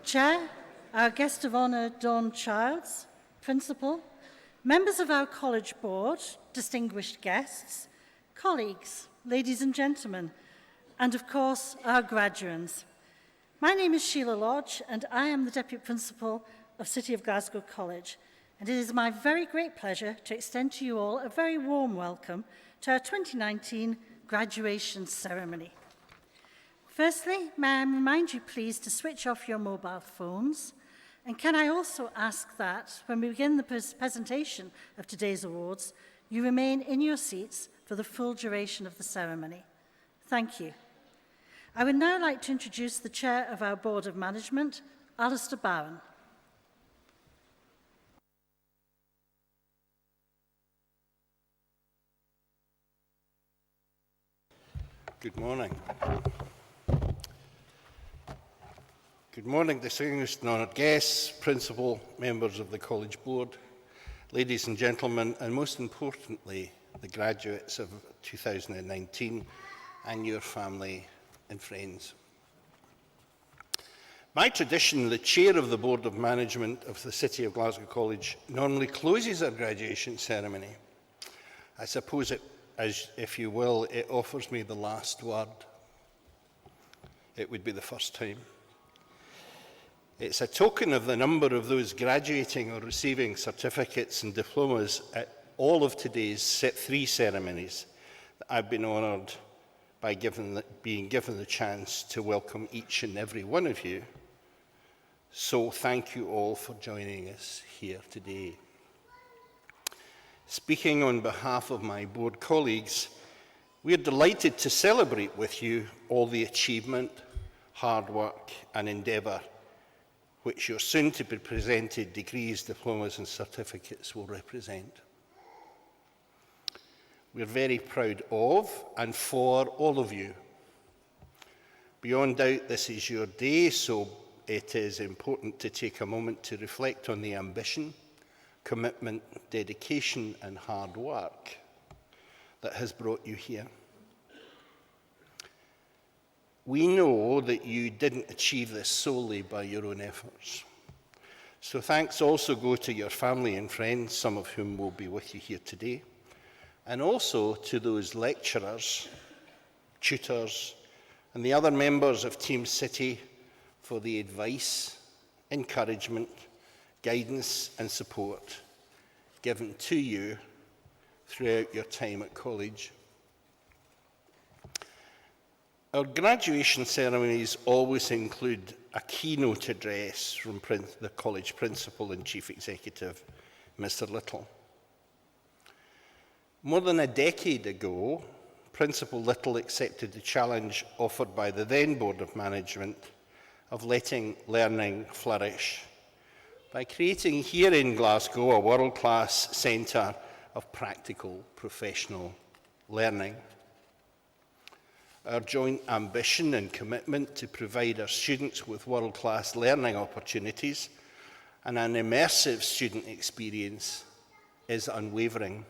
Chair, our guest of honour, Dawn Childs, Principal, members of our College Board, distinguished guests, colleagues, ladies and gentlemen, and of course, our graduates. My name is Sheila Lodge, and I am the Deputy Principal of City of Glasgow College, and it is my very great pleasure to extend to you all a very warm welcome to our 2019 graduation ceremony. Firstly, may I remind you please to switch off your mobile phones, and can I also ask that when we begin the presentation of today's awards, you remain in your seats for the full duration of the ceremony. Thank you. I would now like to introduce the Chair of our Board of Management, Alistair Bowen. Good morning. Good morning, distinguished and honoured guests, principal, members of the College Board, ladies and gentlemen, and most importantly, the graduates of 2019 and your family and friends. By tradition, the chair of the Board of Management of the City of Glasgow College normally closes our graduation ceremony. I suppose as if you will, it offers me the last word. It would be the first time. It's a token of the number of those graduating or receiving certificates and diplomas at all of today's three ceremonies that I've been honoured by being given the chance to welcome each and every one of you. So thank you all for joining us here today. Speaking on behalf of my board colleagues, we are delighted to celebrate with you all the achievement, hard work and endeavour which your soon-to-be presented degrees, diplomas and certificates will represent. We are very proud of and for all of you. Beyond doubt, this is your day, so it is important to take a moment to reflect on the ambition, commitment, dedication and hard work that has brought you here. We know that you didn't achieve this solely by your own efforts. So thanks also go to your family and friends, some of whom will be with you here today, and also to those lecturers, tutors, and the other members of Team City for the advice, encouragement, guidance and support given to you throughout your time at college. Our graduation ceremonies always include a keynote address from the college principal and chief executive, Mr. Little. More than a decade ago, Principal Little accepted the challenge offered by the then Board of Management of letting learning flourish by creating here in Glasgow a world-class centre of practical professional learning. Our joint ambition and commitment to provide our students with world-class learning opportunities and an immersive student experience is unwavering.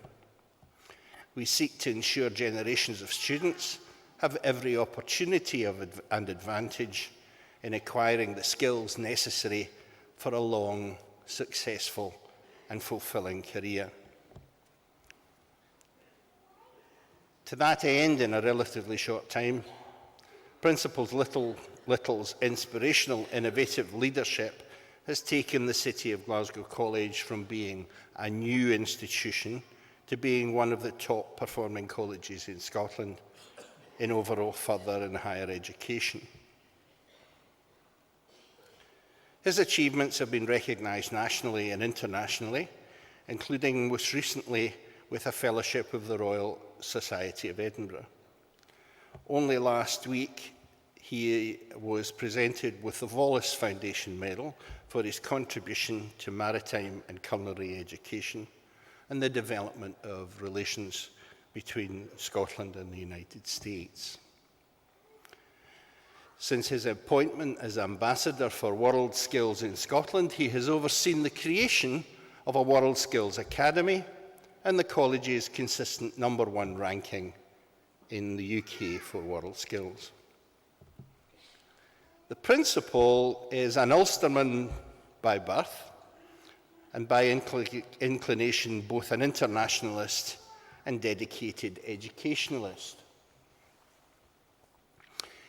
We seek to ensure generations of students have every opportunity and advantage in acquiring the skills necessary for a long, successful and fulfilling career. To that end, in a relatively short time, Principal Little's inspirational, innovative leadership has taken the City of Glasgow College from being a new institution to being one of the top performing colleges in Scotland in overall further and higher education. His achievements have been recognised nationally and internationally, including most recently with a fellowship of the Royal Society of Edinburgh. Only last week, he was presented with the Wallace Foundation Medal for his contribution to maritime and culinary education and the development of relations between Scotland and the United States. Since his appointment as Ambassador for World Skills in Scotland, he has overseen the creation of a World Skills Academy and the college's consistent #1 ranking in the UK for World Skills. The principal is an Ulsterman by birth and by inclination both an internationalist and dedicated educationalist.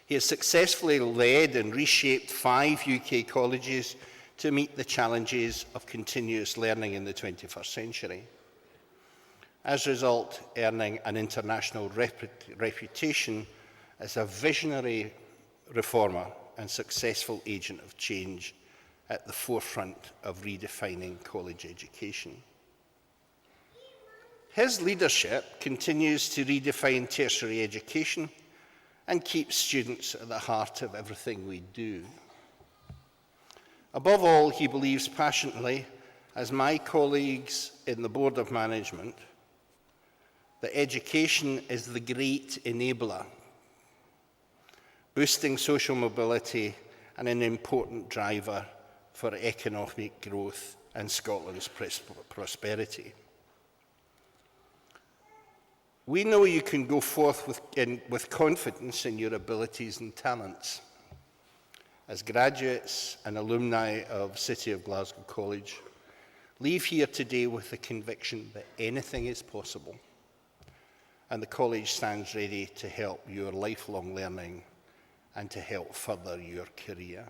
He has successfully led and reshaped 5 UK colleges to meet the challenges of continuous learning in the 21st century. As a result, earning an international reputation as a visionary reformer and successful agent of change at the forefront of redefining college education. His leadership continues to redefine tertiary education and keeps students at the heart of everything we do. Above all, he believes passionately, as my colleagues in the Board of Management, that education is the great enabler, boosting social mobility and an important driver for economic growth and Scotland's prosperity. We know you can go forth with confidence in your abilities and talents. As graduates and alumni of City of Glasgow College, leave here today with the conviction that anything is possible, and the college stands ready to help your lifelong learning and to help further your career.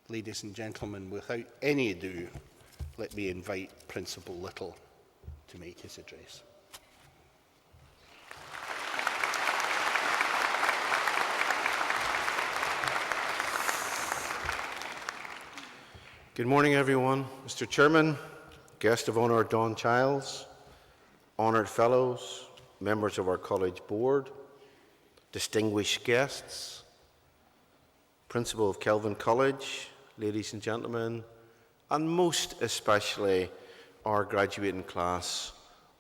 Ladies and gentlemen, without any ado, let me invite Principal Little to make his address. Good morning, everyone. Mr. Chairman, guest of honour Don Childs, honoured fellows, members of our college board, distinguished guests, principal of Kelvin College, ladies and gentlemen, and most especially our graduating class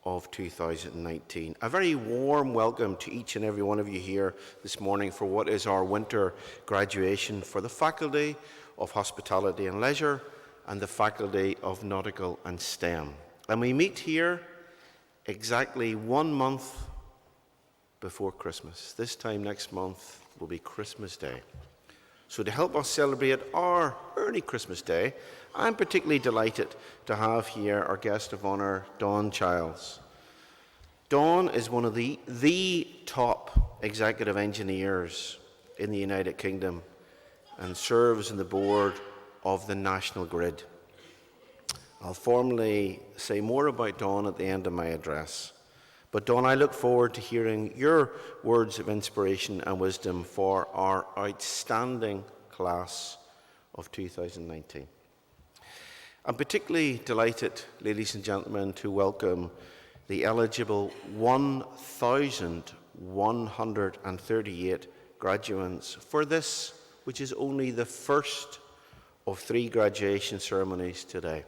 of 2019. A very warm welcome to each and every one of you here this morning for what is our winter graduation for the Faculty of Hospitality and Leisure and the Faculty of Nautical and STEM. And we meet here exactly 1 month before Christmas. This time next month will be Christmas Day. So to help us celebrate our early Christmas Day, I'm particularly delighted to have here our guest of honour, Don Childs. Don is one of the top executive engineers in the United Kingdom and serves on the board of the National Grid. I'll formally say more about Don at the end of my address. But Don, I look forward to hearing your words of inspiration and wisdom for our outstanding class of 2019. I'm particularly delighted, ladies and gentlemen, to welcome the eligible 1,138 graduates for this, which is only the first of 3 graduation ceremonies today.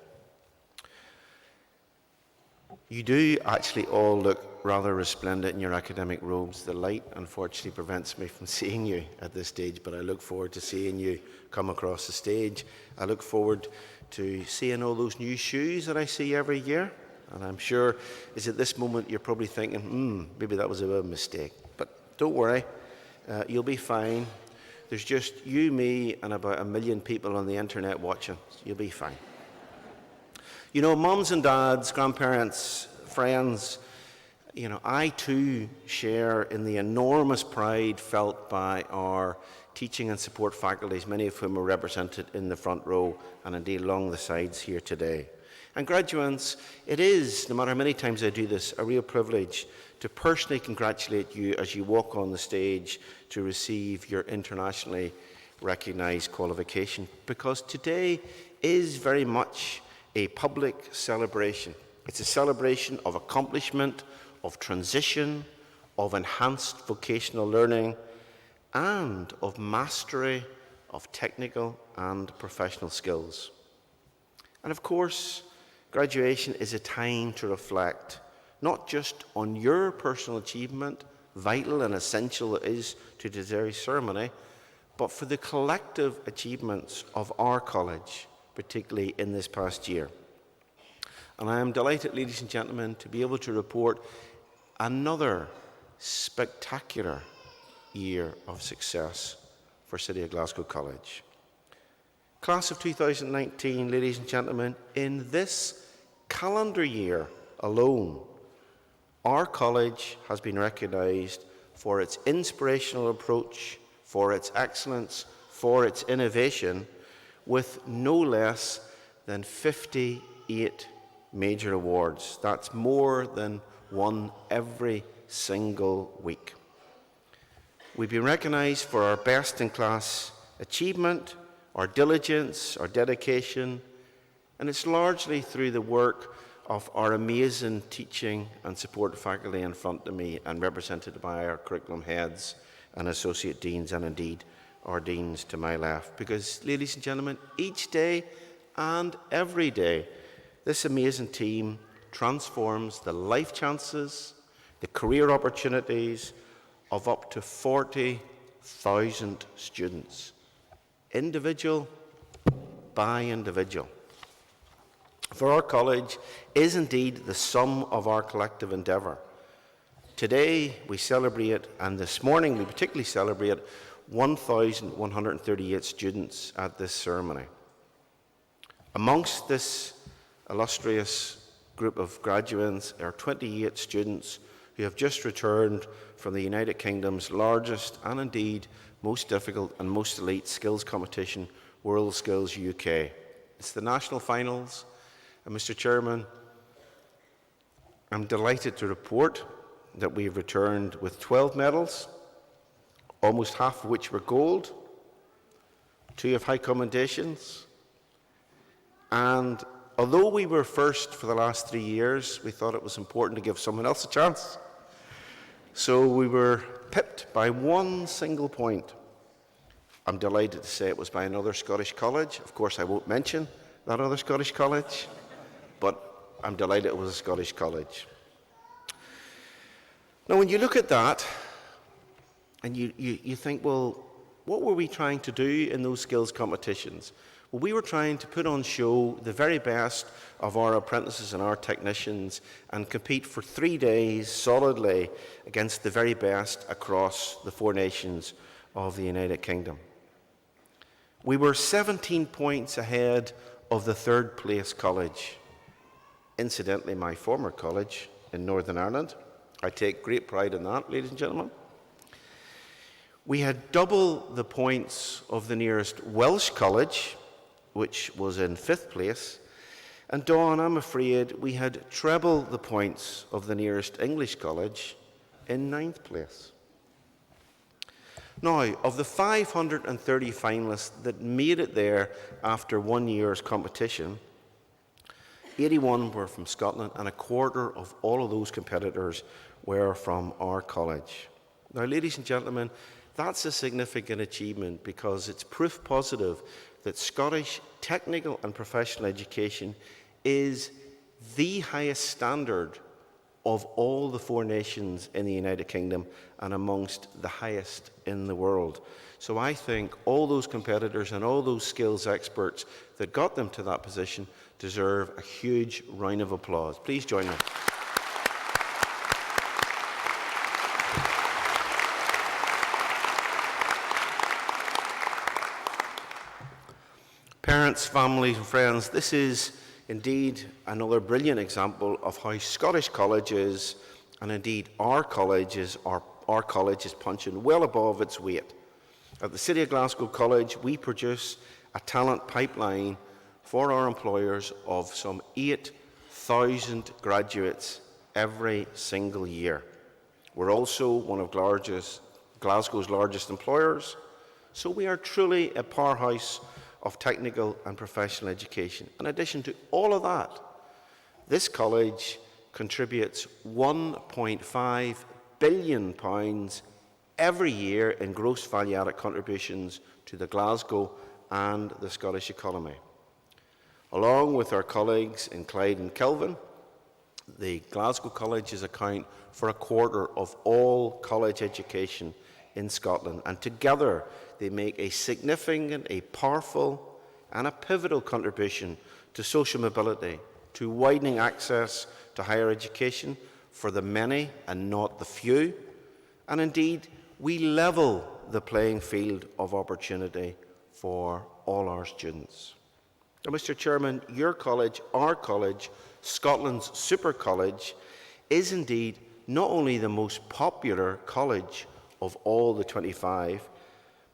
You do actually all look rather resplendent in your academic robes. The light, unfortunately, prevents me from seeing you at this stage, but I look forward to seeing you come across the stage. I look forward to seeing all those new shoes that I see every year. And I'm sure is at this moment you're probably thinking, maybe that was a bit of a mistake. But don't worry, you'll be fine. There's just you, me, and about 1 million people on the internet watching. You'll be fine. You know, mums and dads, grandparents, friends, you know, I too share in the enormous pride felt by our teaching and support faculties, many of whom are represented in the front row and indeed along the sides here today. And graduates, it is, no matter how many times I do this, a real privilege to personally congratulate you as you walk on the stage to receive your internationally recognised qualification, because today is very much a public celebration. It's a celebration of accomplishment, of transition, of enhanced vocational learning, and of mastery of technical and professional skills. And of course, graduation is a time to reflect not just on your personal achievement, vital and essential it is to today's ceremony, but for the collective achievements of our college, particularly in this past year. And I am delighted, ladies and gentlemen, to be able to report another spectacular year of success for City of Glasgow College. Class of 2019, ladies and gentlemen, in this calendar year alone, our college has been recognised for its inspirational approach, for its excellence, for its innovation, with no less than 58 major awards. That's more than one every single week. We've been recognised for our best-in-class achievement, our diligence, our dedication, and it's largely through the work of our amazing teaching and support faculty in front of me and represented by our curriculum heads and associate deans, and indeed our deans to my left. Because, ladies and gentlemen, each day and every day, this amazing team transforms the life chances, the career opportunities of up to 40,000 students, individual by individual. For our college is indeed the sum of our collective endeavour. Today we celebrate, and this morning we particularly celebrate, 1,138 students at this ceremony. Amongst this illustrious group of graduates are 28 students who have just returned from the United Kingdom's largest and indeed most difficult and most elite skills competition, World Skills UK. It's the national finals, and Mr. Chairman, I'm delighted to report that we've returned with 12 medals, almost half of which were gold, 2 of high commendations, and although we were first for the last 3 years, we thought it was important to give someone else a chance. So we were pipped by 1 single point. I'm delighted to say it was by another Scottish college. Of course, I won't mention that other Scottish college, but I'm delighted it was a Scottish college. Now, when you look at that, and you think, well, what were we trying to do in those skills competitions? Well, we were trying to put on show the very best of our apprentices and our technicians and compete for 3 days solidly against the very best across the 4 nations of the United Kingdom. We were 17 points ahead of the 3rd place college, incidentally my former college in Northern Ireland. I take great pride in that, ladies and gentlemen. We had double the points of the nearest Welsh college, which was in 5th place, and Dawn, I'm afraid we had treble the points of the nearest English college in 9th place. Now, of the 530 finalists that made it there after 1 year's competition, 81 were from Scotland, and a quarter of all of those competitors were from our college. Now, ladies and gentlemen, that's a significant achievement because it's proof positive that Scottish technical and professional education is the highest standard of all the 4 nations in the United Kingdom and amongst the highest in the world. So I think all those competitors and all those skills experts that got them to that position deserve a huge round of applause. Please join me. Parents, families and friends, this is indeed another brilliant example of how Scottish colleges, and indeed our college is punching well above its weight. At the City of Glasgow College, we produce a talent pipeline for our employers of some 8,000 graduates every single year. We're also one of Glasgow's largest employers, so we are truly a powerhouse of technical and professional education. In addition to all of that, this college contributes £1.5 billion every year in gross value-added contributions to the Glasgow and the Scottish economy. Along with our colleagues in Clyde and Kelvin, the Glasgow colleges account for a quarter of all college education in Scotland, and together they make a significant, a powerful and a pivotal contribution to social mobility, to widening access to higher education for the many and not the few. And indeed, we level the playing field of opportunity for all our students. Now, Mr. Chairman, your college, our college, Scotland's Super College, is indeed not only the most popular college of all the 25,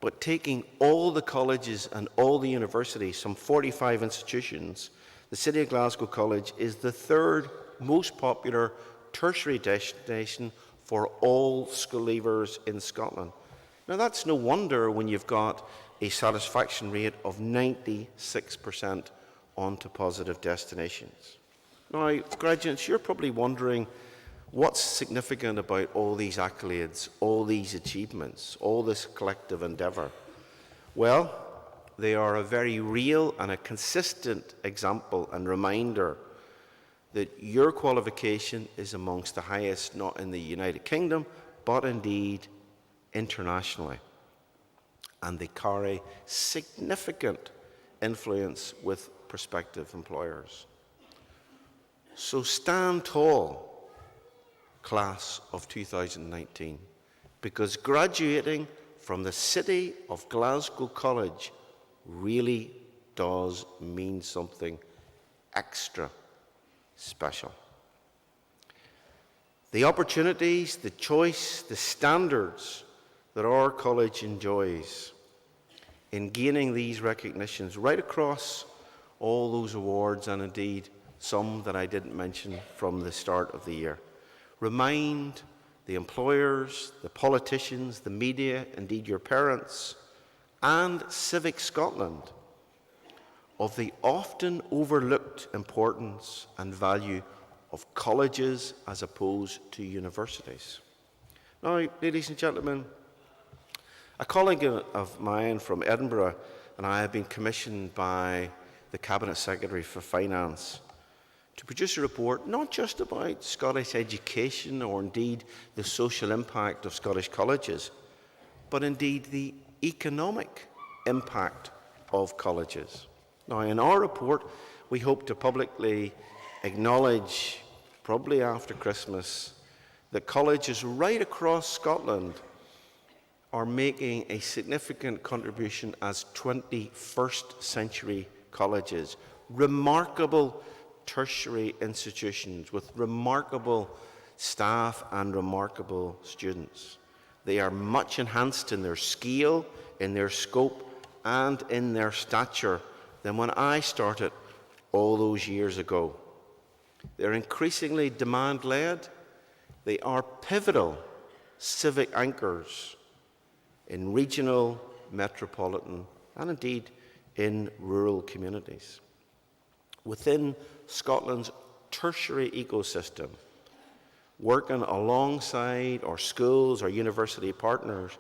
but taking all the colleges and all the universities, some 45 institutions, the City of Glasgow College is the third most popular tertiary destination for all school leavers in Scotland. Now, that's no wonder when you've got a satisfaction rate of 96% onto positive destinations. Now, graduates, you're probably wondering what's significant about all these accolades, all these achievements, all this collective endeavour. Well, they are a very real and a consistent example and reminder that your qualification is amongst the highest, not in the United Kingdom, but indeed internationally. And they carry significant influence with prospective employers. So stand tall, class of 2019, because graduating from the City of Glasgow College really does mean something extra special. The opportunities, the choice, the standards that our college enjoys in gaining these recognitions right across all those awards, and indeed some that I didn't mention from the start of the year, remind the employers, the politicians, the media, indeed your parents, and Civic Scotland of the often overlooked importance and value of colleges as opposed to universities. Now, ladies and gentlemen, a colleague of mine from Edinburgh and I have been commissioned by the Cabinet Secretary for Finance to produce a report not just about Scottish education or indeed the social impact of Scottish colleges, but indeed the economic impact of colleges. Now, in our report, we hope to publicly acknowledge, probably after Christmas, that colleges right across Scotland are making a significant contribution as 21st century colleges, remarkable tertiary institutions with remarkable staff and remarkable students. They are much enhanced in their scale, in their scope, and in their stature than when I started all those years ago. They're increasingly demand-led. They are pivotal civic anchors in regional, metropolitan, and indeed in rural communities. Within Scotland's tertiary ecosystem, working alongside our schools, our university partners,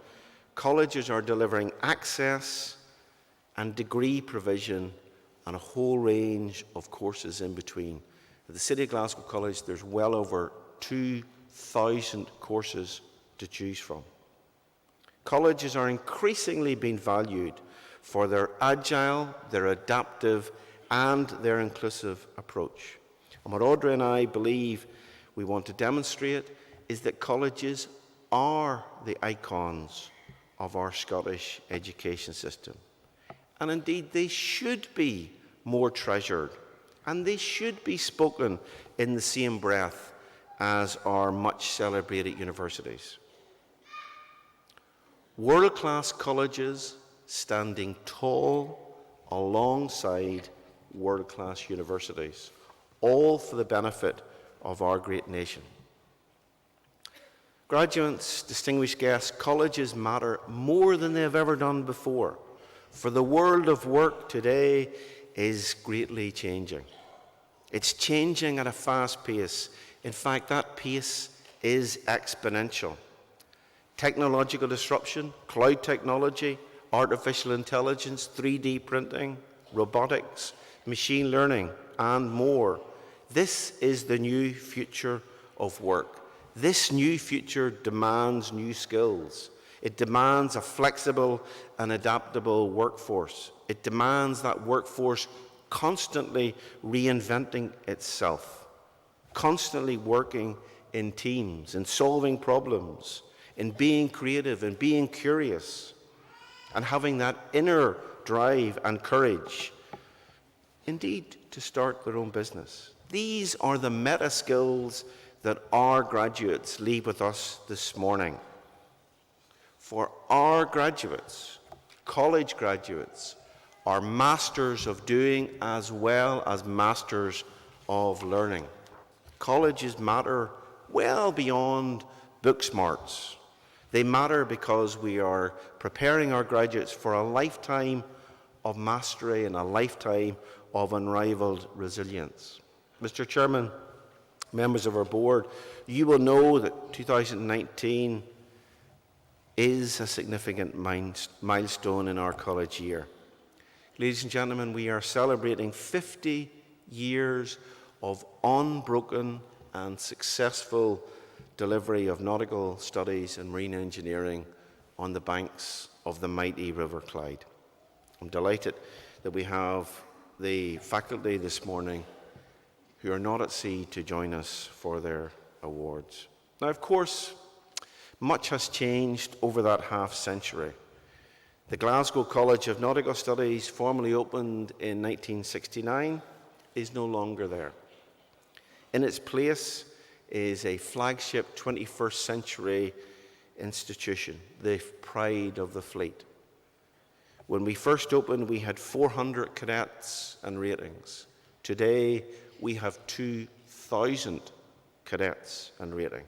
colleges are delivering access and degree provision and a whole range of courses in between. At the City of Glasgow College, there's well over 2,000 courses to choose from. Colleges are increasingly being valued for their agile, their adaptive, and their inclusive approach. And what Audrey and I believe we want to demonstrate is that colleges are the icons of our Scottish education system. And indeed, they should be more treasured, and they should be spoken in the same breath as our much celebrated universities. World-class colleges standing tall alongside world-class universities, all for the benefit of our great nation. Graduates, distinguished guests, colleges matter more than they've ever done before, for the world of work today is greatly changing. It's changing at a fast pace. In fact, that pace is exponential. Technological disruption, cloud technology, artificial intelligence, 3D printing, robotics, machine learning, and more. This is the new future of work. This new future demands new skills. It demands a flexible and adaptable workforce. It demands that workforce constantly reinventing itself, constantly working in teams and solving problems, in being creative, in being curious, and having that inner drive and courage, indeed, to start their own business. These are the meta skills that our graduates leave with us this morning. For our graduates, college graduates, are masters of doing as well as masters of learning. Colleges matter well beyond book smarts. They matter because we are preparing our graduates for a lifetime of mastery and a lifetime of unrivaled resilience. Mr. Chairman, members of our board, you will know that 2019 is a significant milestone in our college year. Ladies and gentlemen, we are celebrating 50 years of unbroken and successful delivery of nautical studies and marine engineering on the banks of the mighty River Clyde. I'm delighted that we have the faculty this morning who are not at sea to join us for their awards. Now, of course, much has changed over that half-century. The Glasgow College of Nautical Studies, formerly opened in 1969, is no longer there. In its place is a flagship 21st century institution, the pride of the fleet. When we first opened, we had 400 cadets and ratings. Today, we have 2,000 cadets and rating.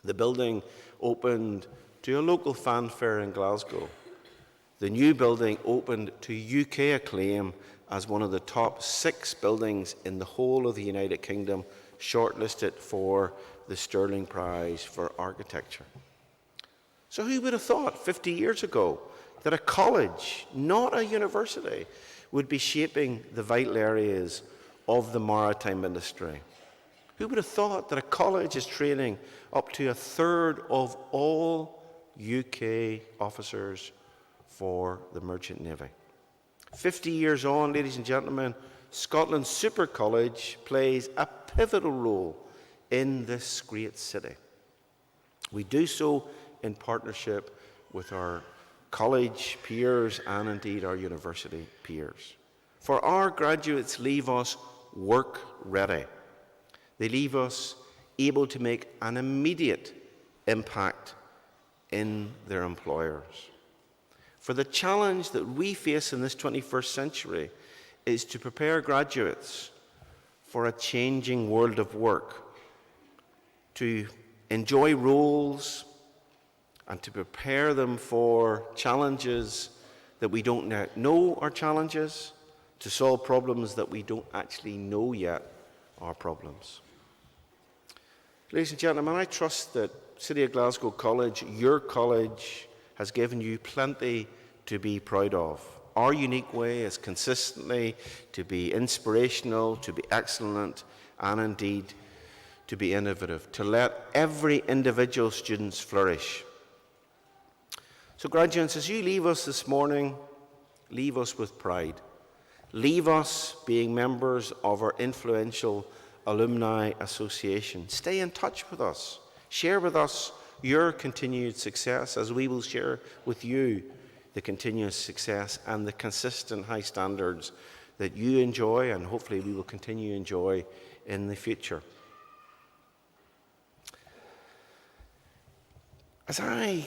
The building opened to a local fanfare in Glasgow. The new building opened to UK acclaim as one of the top 6 buildings in the whole of the United Kingdom, shortlisted for the Sterling Prize for Architecture. So who would have thought 50 years ago that a college, not a university, would be shaping the vital areas of the maritime industry? Who would have thought that a college is training up to a third of all UK officers for the Merchant Navy? 50 years on, ladies and gentlemen, Scotland's Super College plays a pivotal role in this great city. We do so in partnership with our college peers and indeed our university peers. For our graduates leave us work ready. They leave us able to make an immediate impact in their employers. For the challenge that we face in this 21st century is to prepare graduates for a changing world of work, to enjoy roles and to prepare them for challenges that we don't know are challenges, to solve problems that we don't actually know yet are problems. Ladies and gentlemen, I trust that City of Glasgow College, your college, has given you plenty to be proud of. Our unique way is consistently to be inspirational, to be excellent, and indeed to be innovative, to let every individual student flourish. So graduates, as you leave us this morning, leave us with pride. Leave us being members of our influential Alumni Association. Stay in touch with us. Share with us your continued success as we will share with you the continuous success and the consistent high standards that you enjoy and hopefully we will continue to enjoy in the future. As I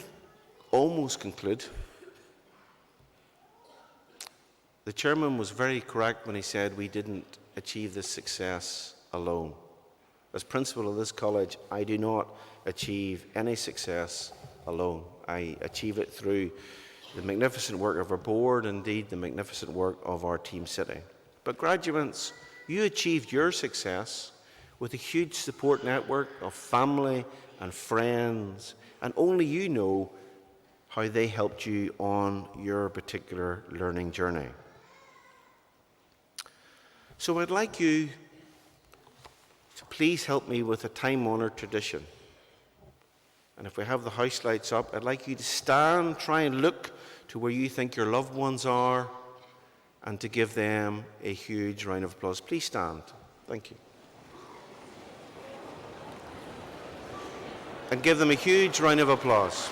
almost conclude, the chairman was very correct when he said we didn't achieve this success alone. As principal of this college, I do not achieve any success alone. I achieve it through the magnificent work of our board, indeed the magnificent work of our Team City. But graduates, you achieved your success with a huge support network of family and friends, and only you know how they helped you on your particular learning journey. So I'd like you to please help me with a time-honoured tradition. And if we have the house lights up, I'd like you to stand, try and look to where you think your loved ones are, and to give them a huge round of applause. Please stand. Thank you. and give them a huge round of applause.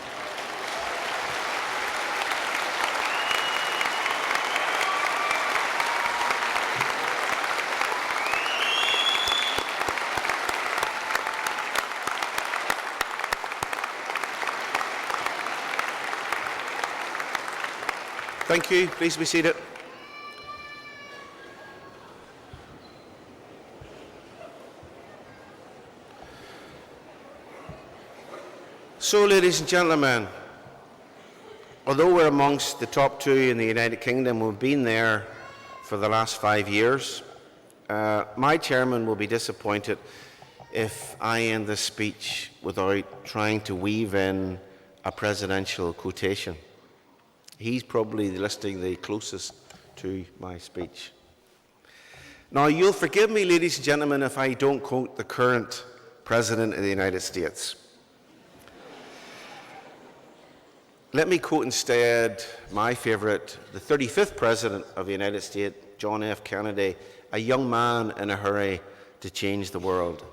Thank you. Please be seated. So, ladies and gentlemen, although we're amongst the top 2 in the United Kingdom, we've been there for the last 5 years, my chairman will be disappointed if I end this speech without trying to weave in a presidential quotation. He's probably listing the closest to my speech. Now, you'll forgive me, ladies and gentlemen, if I don't quote the current President of the United States. Let me quote instead my favourite, the 35th President of the United States, John F. Kennedy, a young man in a hurry to change the world.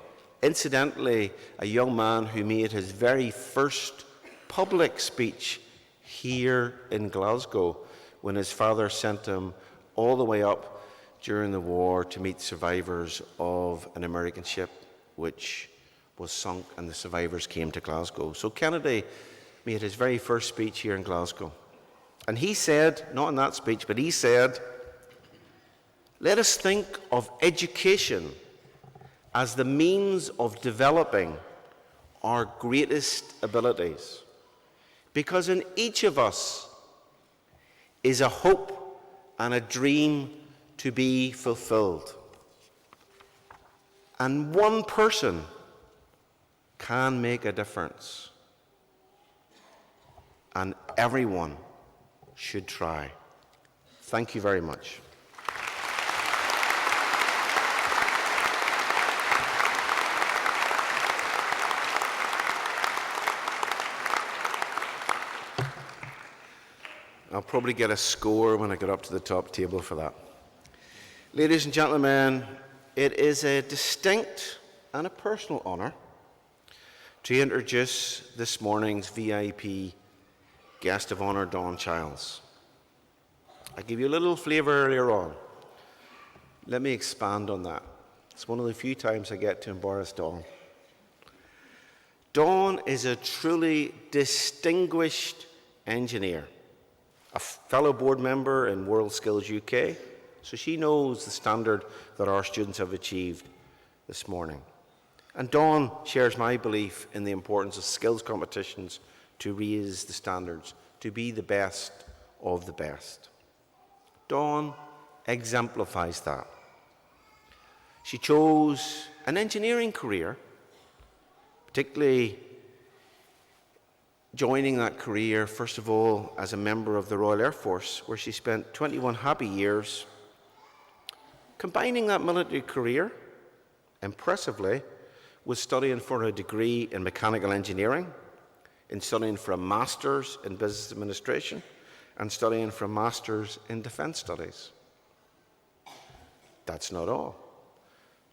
Incidentally, a young man who made his very first public speech here in Glasgow when his father sent him all the way up during the war to meet survivors of an American ship which was sunk, and the survivors came to Glasgow. So Kennedy made his very first speech here in Glasgow. And he said, not in that speech, but he said, "Let us think of education as the means of developing our greatest abilities, because in each of us is a hope and a dream to be fulfilled. And one person can make a difference. And everyone should try." Thank you very much. I'll probably get a score when I get up to the top table for that. Ladies and gentlemen, it is a distinct and a personal honour to introduce this morning's VIP guest of honour, Dawn Childs. I gave you a little flavour earlier on. Let me expand on that. It's one of the few times I get to embarrass Dawn. Dawn is a truly distinguished engineer, a fellow board member in World Skills UK, so she knows the standard that our students have achieved this morning. And Dawn shares my belief in the importance of skills competitions to raise the standards, to be the best of the best. Dawn exemplifies that. She chose an engineering career, particularly joining that career, first of all, as a member of the Royal Air Force, where she spent 21 happy years, combining that military career, impressively, with studying for a degree in mechanical engineering, in studying for a master's in business administration, and studying for a master's in defence studies. That's not all.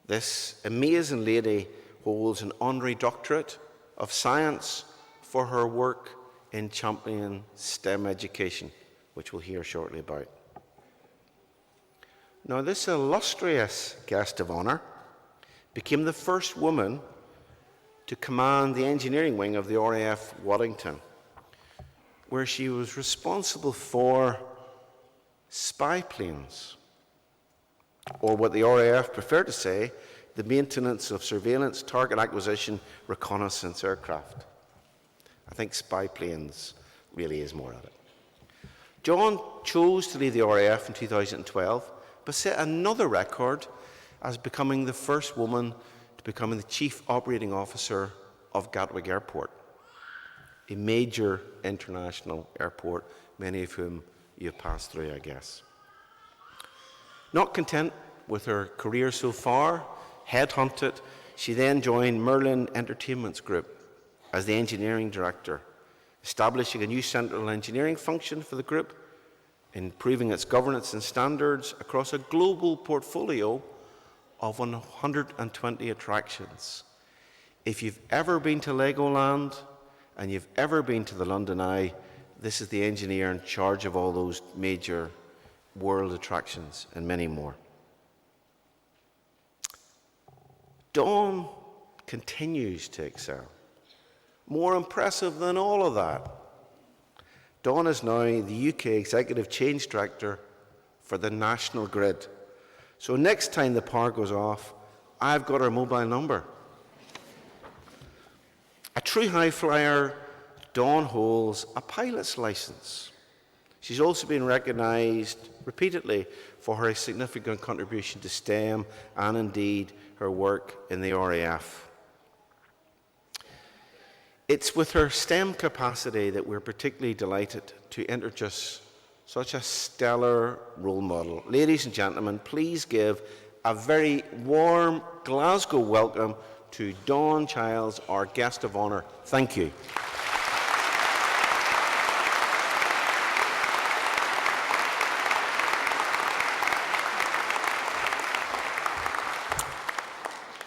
This amazing lady holds an honorary doctorate of science for her work in championing STEM education, which we'll hear shortly about. Now, this illustrious guest of honour became the first woman to command the engineering wing of the RAF Waddington, where she was responsible for spy planes, or what the RAF prefer to say, the maintenance of surveillance, target acquisition, reconnaissance aircraft. I think spy planes really is more of it. Dawn chose to leave the RAF in 2012, but set another record as becoming the first woman to become the Chief Operating Officer of Gatwick Airport, a major international airport, many of whom you have passed through, I guess. Not content with her career so far, headhunted, she then joined Merlin Entertainments Group as the engineering director, establishing a new central engineering function for the group, improving its governance and standards across a global portfolio of 120 attractions, If you've ever been to Legoland and you've ever been to the London Eye, this is the engineer in charge of all those major world attractions and many more. Dawn continues to excel. More impressive than all of that, Dawn is now the UK Executive Change Director for the National Grid. So next time the power goes off, I've got her mobile number. A true high flyer, Dawn holds a pilot's license. She's also been recognised repeatedly for her significant contribution to STEM and indeed her work in the RAF. It's with her STEM capacity that we're particularly delighted to introduce such a stellar role model. Ladies and gentlemen, please give a very warm Glasgow welcome to Dawn Childs, our guest of honour. Thank you.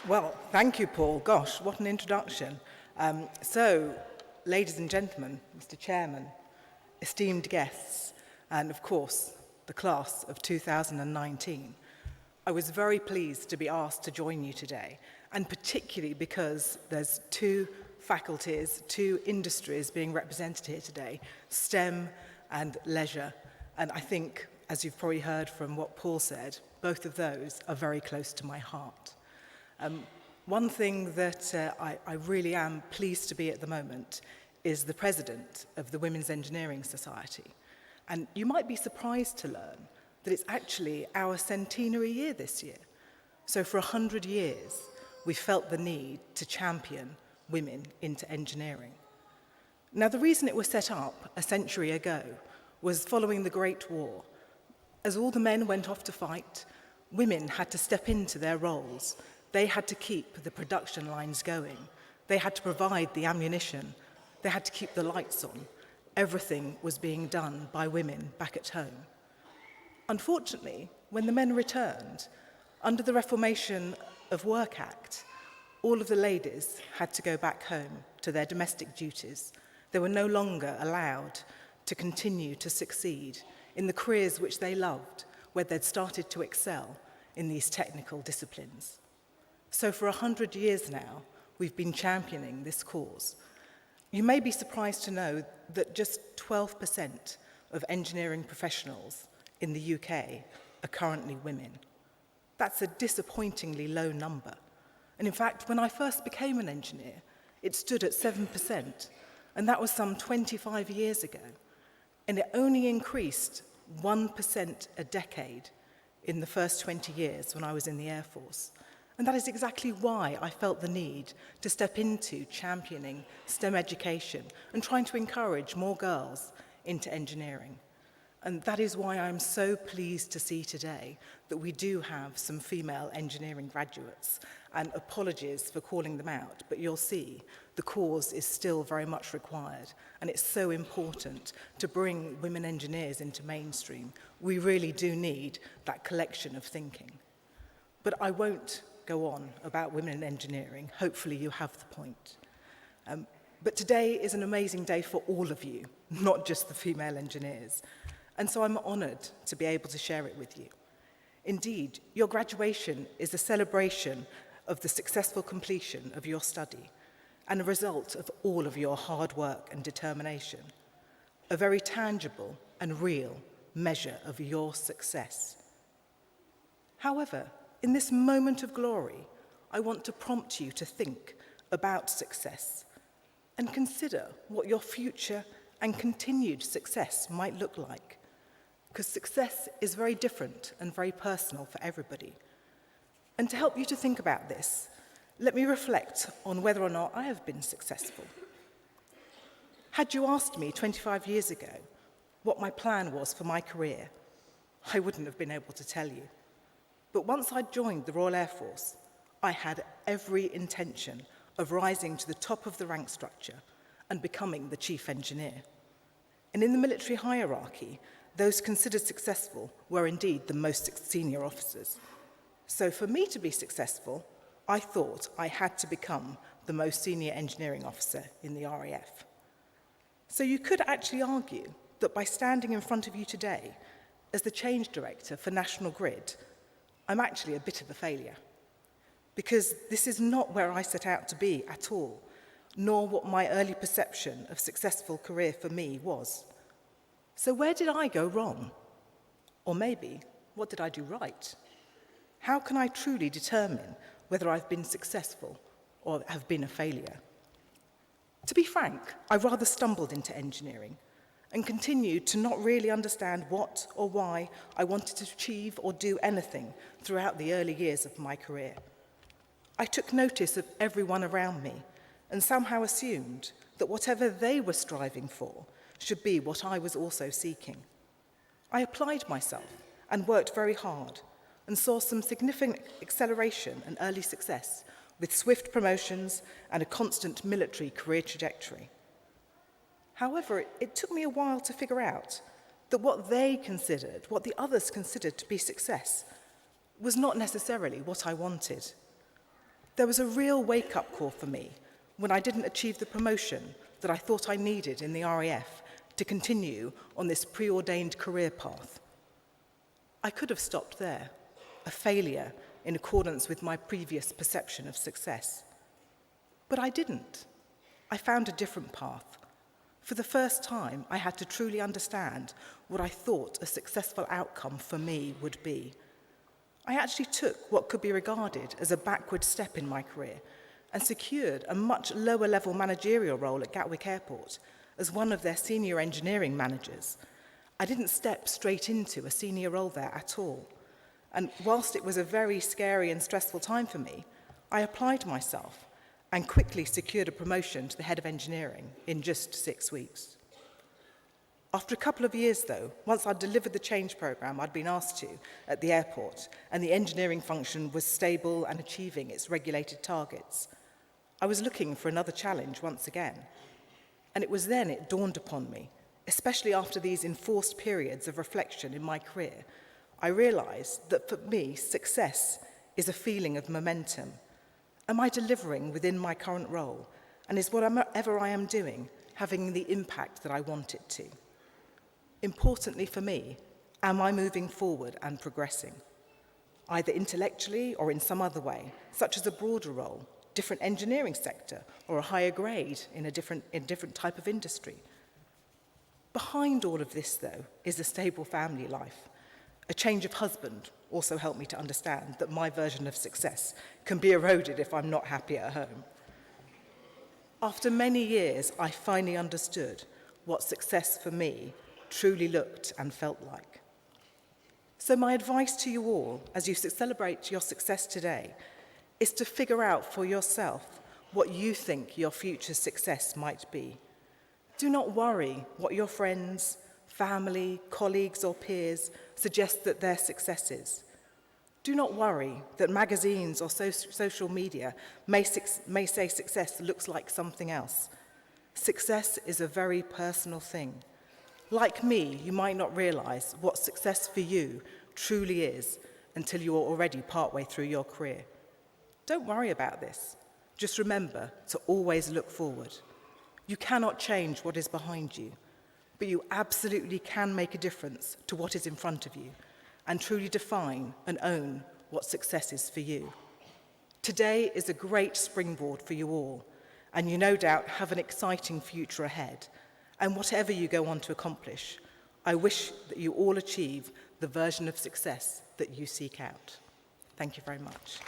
Well, thank you, Paul. Gosh, what an introduction. Ladies and gentlemen, Mr. Chairman, esteemed guests, and of course, the class of 2019, I was very pleased to be asked to join you today, and particularly because there's two faculties, two industries being represented here today, STEM and leisure. And I think, as you've probably heard from what Paul said, both of those are very close to my heart. One thing that I really am pleased to be at the moment is the president of the Women's Engineering Society. And you might be surprised to learn that it's actually our centenary year this year. So for 100 years, we felt the need to champion women into engineering. Now, the reason it was set up a century ago was following the Great War. As all the men went off to fight, women had to step into their roles. They had to keep the production lines going. They had to provide the ammunition. They had to keep the lights on. Everything was being done by women back at home. Unfortunately, when the men returned, under the Reformation of Work Act, all of the ladies had to go back home to their domestic duties. They were no longer allowed to continue to succeed in the careers which they loved, where they'd started to excel in these technical disciplines. So for 100 years now, we've been championing this cause. You may be surprised to know that just 12% of engineering professionals in the UK are currently women. That's a disappointingly low number. And in fact, when I first became an engineer, it stood at 7%, and that was some 25 years ago. And it only increased 1% a decade in the first 20 years when I was in the Air Force. And that is exactly why I felt the need to step into championing STEM education and trying to encourage more girls into engineering. And that is why I'm so pleased to see today that we do have some female engineering graduates. And apologies for calling them out, but you'll see the cause is still very much required. And it's so important to bring women engineers into mainstream. We really do need that collection of thinking. But I won't go on about women in engineering. Hopefully you have the point. But today is an amazing day for all of you, not just the female engineers. And so I'm honoured to be able to share it with you. Indeed, your graduation is a celebration of the successful completion of your study and a result of all of your hard work and determination, a very tangible and real measure of your success. However, in this moment of glory, I want to prompt you to think about success and consider what your future and continued success might look like, because success is very different and very personal for everybody. And to help you to think about this, let me reflect on whether or not I have been successful. Had you asked me 25 years ago what my plan was for my career, I wouldn't have been able to tell you. But once I'd joined the Royal Air Force, I had every intention of rising to the top of the rank structure and becoming the chief engineer. And in the military hierarchy, those considered successful were indeed the most senior officers. So for me to be successful, I thought I had to become the most senior engineering officer in the RAF. So you could actually argue that by standing in front of you today as the change director for National Grid, I'm actually a bit of a failure. Because this is not where I set out to be at all, nor what my early perception of successful career for me was. So where did I go wrong? Or maybe, what did I do right? How can I truly determine whether I've been successful or have been a failure? To be frank, I rather stumbled into engineering and continued to not really understand what or why I wanted to achieve or do anything throughout the early years of my career. I took notice of everyone around me and somehow assumed that whatever they were striving for should be what I was also seeking. I applied myself and worked very hard and saw some significant acceleration and early success with swift promotions and a constant military career trajectory. However, it took me a while to figure out that what the others considered to be success, was not necessarily what I wanted. There was a real wake-up call for me when I didn't achieve the promotion that I thought I needed in the RAF to continue on this preordained career path. I could have stopped there, a failure in accordance with my previous perception of success. But I didn't. I found a different path. For the first time, I had to truly understand what I thought a successful outcome for me would be. I actually took what could be regarded as a backward step in my career and secured a much lower level managerial role at Gatwick Airport as one of their senior engineering managers. I didn't step straight into a senior role there at all. And whilst it was a very scary and stressful time for me, I applied myself and quickly secured a promotion to the head of engineering in just 6 weeks. After a couple of years, though, once I'd delivered the change programme I'd been asked to at the airport and the engineering function was stable and achieving its regulated targets, I was looking for another challenge once again. And it was then it dawned upon me, especially after these enforced periods of reflection in my career, I realised that for me, success is a feeling of momentum. Am I delivering within my current role? And is whatever I am doing having the impact that I want it to? Importantly for me, am I moving forward and progressing? Either intellectually or in some other way, such as a broader role, different engineering sector, or a higher grade in a different type of industry. Behind all of this, though, is a stable family life. A change of husband also helped me to understand that my version of success can be eroded if I'm not happy at home. After many years, I finally understood what success for me truly looked and felt like. So my advice to you all, as you celebrate your success today, is to figure out for yourself what you think your future success might be. Do not worry what your friends, family, colleagues or peers suggest that their success is. Do not worry that magazines or social media may say success looks like something else. Success is a very personal thing. Like me, you might not realise what success for you truly is until you are already partway through your career. Don't worry about this. Just remember to always look forward. You cannot change what is behind you, but you absolutely can make a difference to what is in front of you and truly define and own what success is for you. Today is a great springboard for you all, and you no doubt have an exciting future ahead. And whatever you go on to accomplish, I wish that you all achieve the version of success that you seek out. Thank you very much.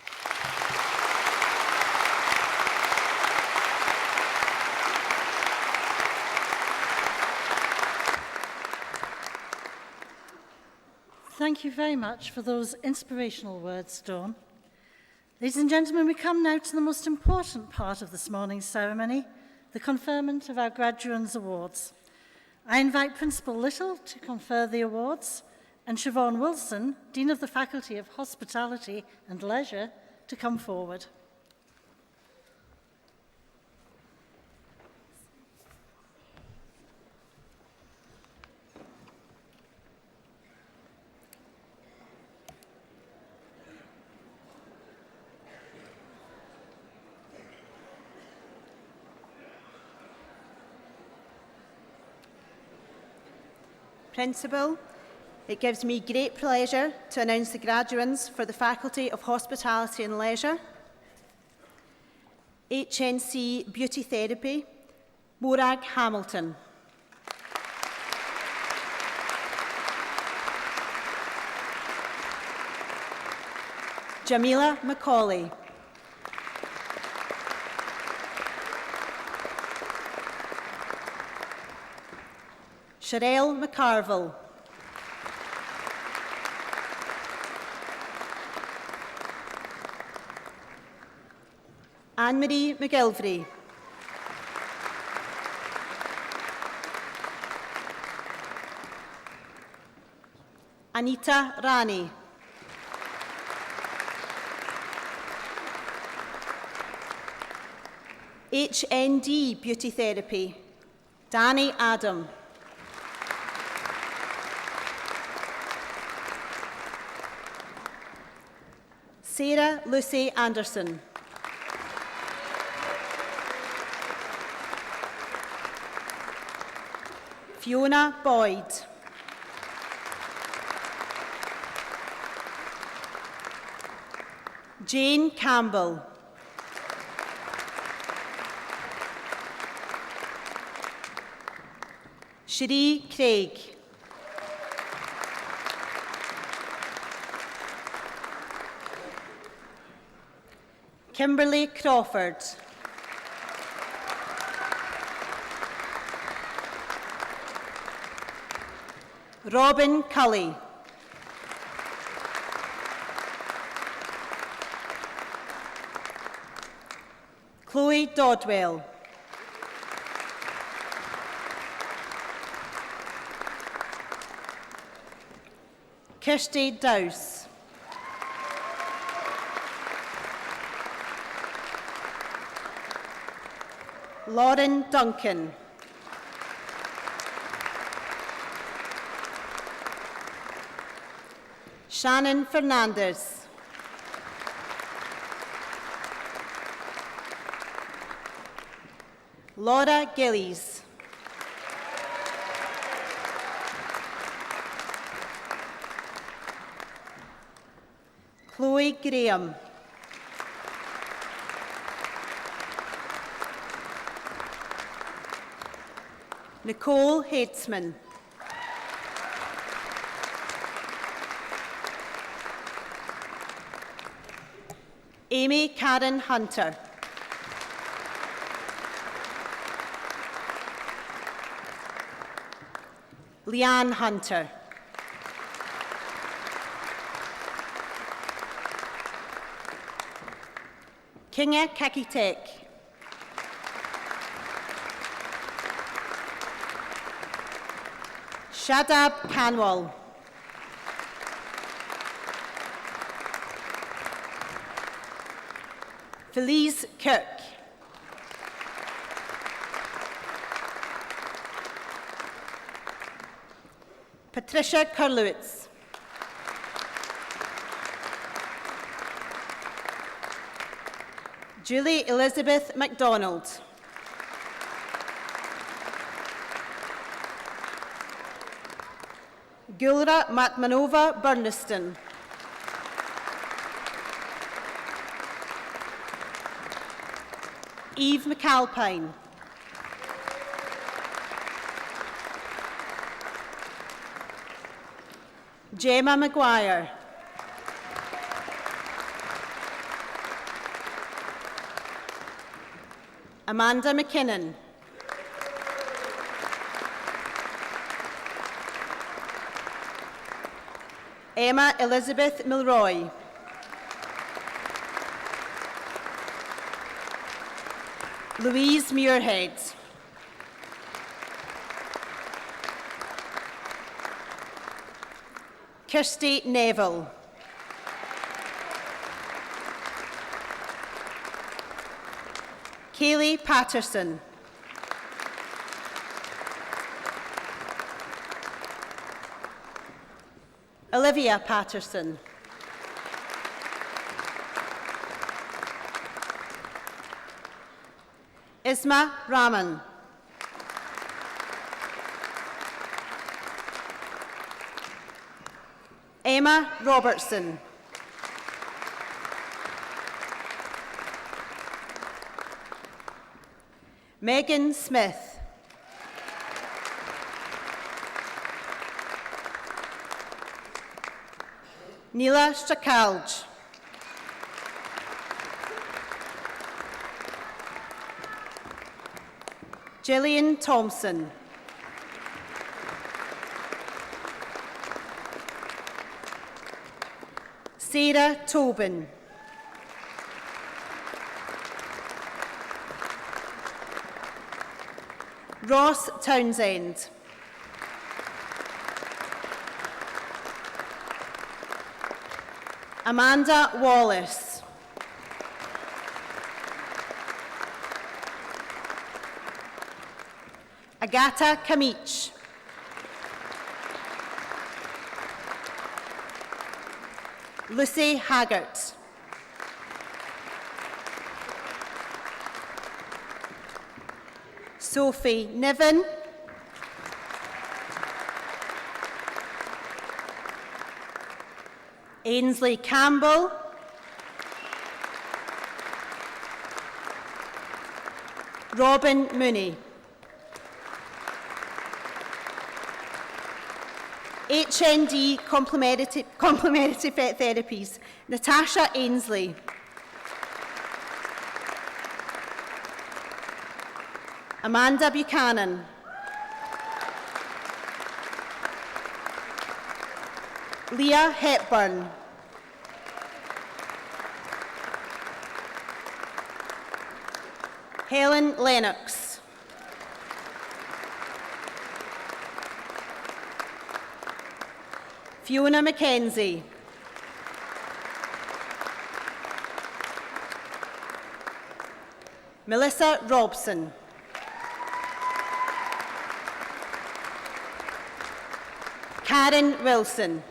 Thank you very much for those inspirational words, Dawn. Ladies and gentlemen, we come now to the most important part of this morning's ceremony, the conferment of our graduates' awards. I invite Principal Little to confer the awards and Siobhan Wilson, Dean of the Faculty of Hospitality and Leisure, to come forward. Principal, it gives me great pleasure to announce the graduates for the Faculty of Hospitality and Leisure, HNC Beauty Therapy, Morag Hamilton. Jamila Macaulay. Sherelle McCarville. Anne-Marie McGilvray. Anita Rani. HND Beauty Therapy, Danny Adam. Sarah Lucy Anderson. Fiona Boyd. Jane Campbell. Cherie Craig. Kimberly Crawford. Robin Cully. Chloe Dodwell. Kirsty Dowse. Lauren Duncan. Shannon Fernandez. Laura Gillies. Chloe Graham. Nicole Hadesman. Amy Karen Hunter. Leanne Hunter. Kinga Kakitek. Shadab Kanwal. Felice Kirk. Patricia Kurlowitz. Julie Elizabeth MacDonald. Gulra Matmanova Burniston. Eve McAlpine. Gemma Maguire. Amanda McKinnon. Emma Elizabeth Milroy. Louise Muirhead. Kirsty Neville. Kaylee Patterson. Olivia Patterson. Isma Rahman. Emma Robertson. Megan Smith. Neela Strakalj. Gillian Thompson. Sarah Tobin. Ross Townsend. Amanda Wallace. Agata Kamich. Lucy Haggart. Sophie Niven. Ainsley Campbell. Robin Mooney. HND Complementary Therapies, Natasha Ainsley. Amanda Buchanan. Leah Hepburn. Helen Lennox. Fiona Mackenzie. Melissa Robson. Karen Wilson.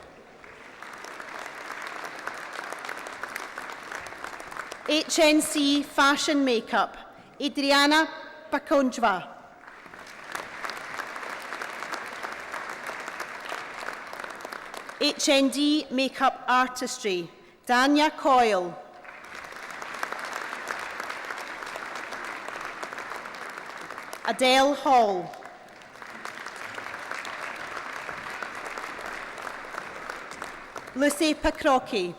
HNC Fashion Makeup, Adriana Bakonjva. HND Makeup Artistry, Dania Coyle. Adele Hall. Lucy Pacrocki.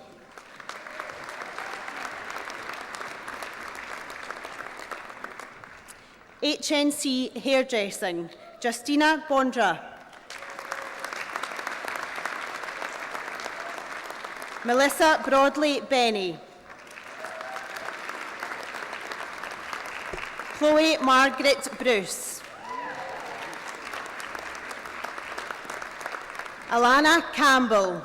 HNC Hairdressing, Justina Bondra. Melissa Broadley Benny. Chloe Margaret Bruce. Alana Campbell.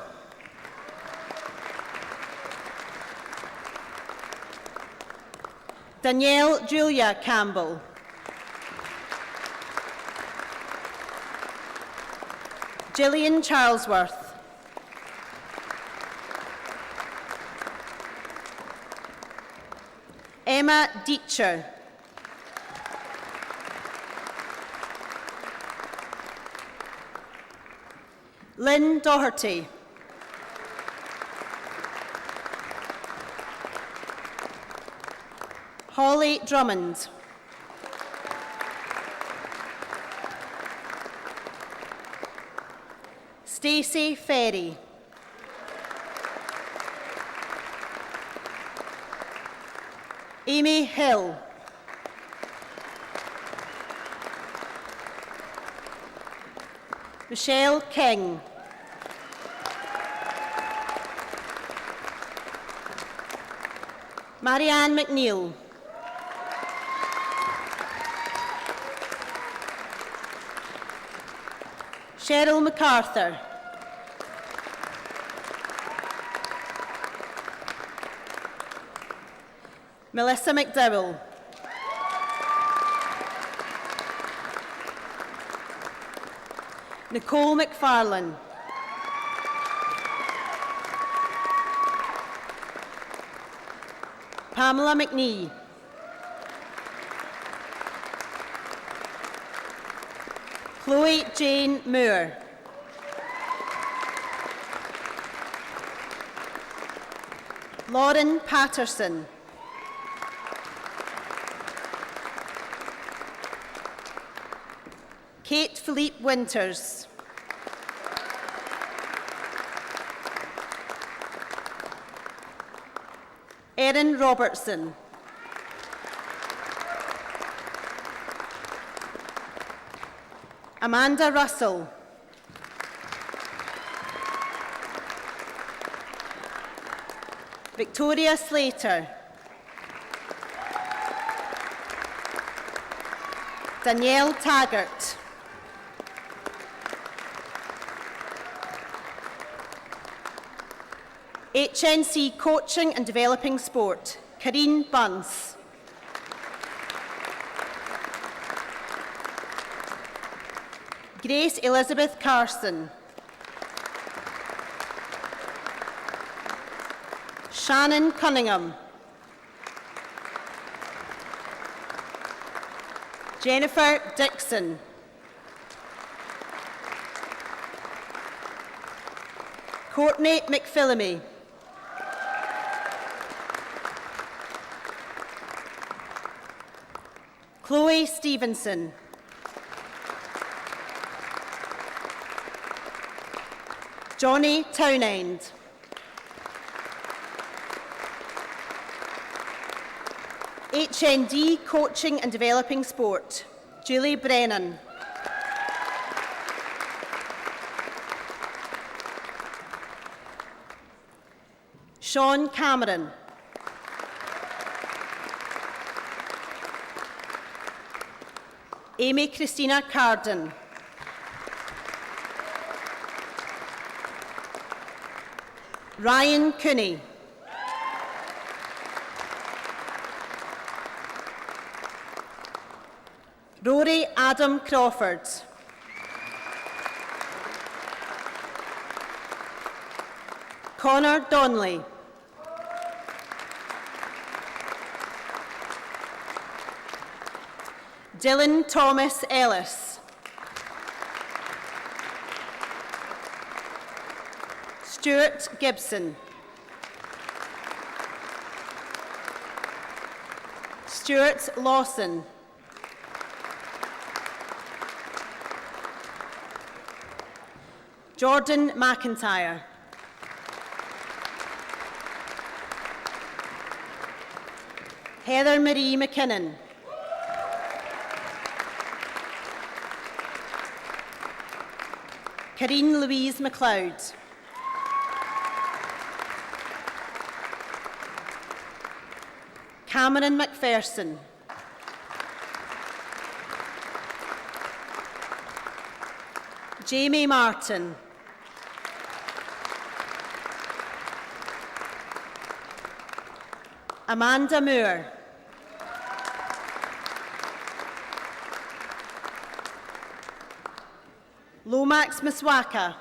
Danielle Julia Campbell. Gillian Charlesworth. Emma Deitcher. Lynn Doherty. Holly Drummond. Stacey Ferry. Amy Hill. Michelle King. Marianne McNeil. Cheryl MacArthur. Melissa McDowell. Nicole McFarlane. Pamela McNee. Chloe Jane Moore. Lauren Patterson. Kate Philippe Winters. Erin Robertson. Amanda Russell. Victoria Slater. Danielle Taggart. HNC Coaching and Developing Sport, Karine Bunce. Grace Elizabeth Carson. Shannon Cunningham. Jennifer Dixon. Courtney McPhillamy. Chloe Stevenson. Johnny Townend. HND Coaching and Developing Sport, Julie Brennan. Sean Cameron. Amy Christina Carden. Ryan Cooney. Rory Adam Crawford. Connor Donnelly. Dylan Thomas Ellis. Stuart Gibson. Stuart Lawson. Jordan McIntyre. Heather Marie McKinnon. Karine Louise MacLeod. Cameron McPherson. Jamie Martin. Amanda Moore. Lomax Miswaka.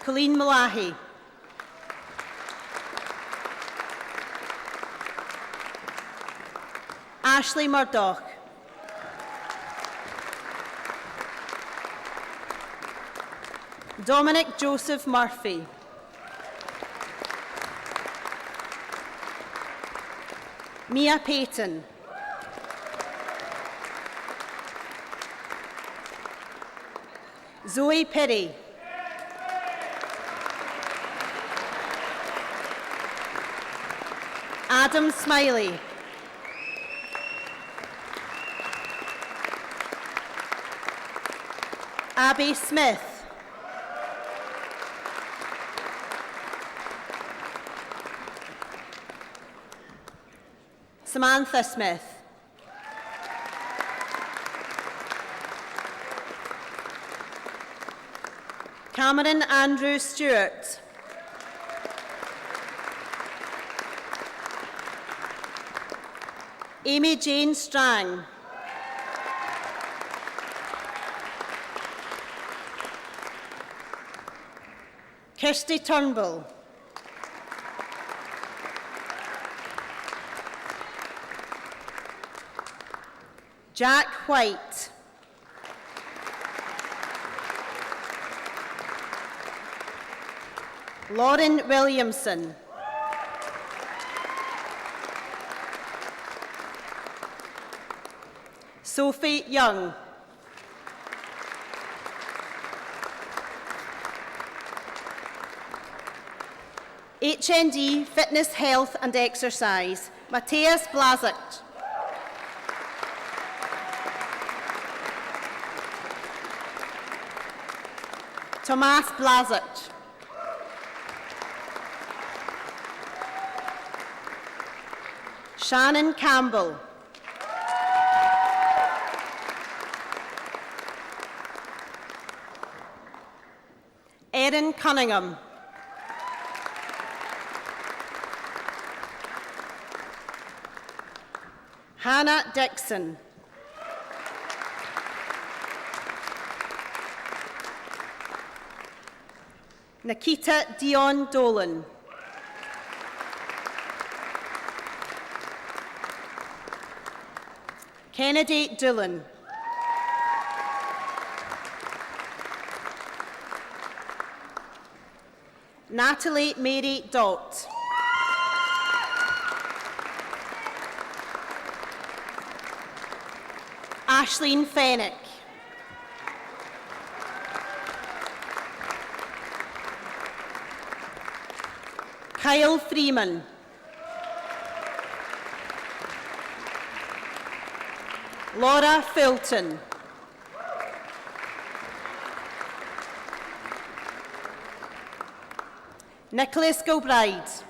Colleen Malahi. Ashley Murdoch. Dominic Joseph Murphy. Mia Payton. Zoe Perry. Adam Smiley. Abby Smith. Samantha Smith. Cameron Andrew Stewart. Amy Jane Strang. Kirsty Turnbull. Jack White. Lauren Williamson. Sophie Young. HND Fitness, Health and Exercise, Matthias Blazert. Tomas Blazert. Shannon Campbell. Erin Cunningham. Hannah Dixon. Nikita Dion Dolan. Kennedy Doolan. Natalie Mary Dott. Ashleen Fennick. Kyle Freeman. Laura Fulton. Nicholas Gilbride.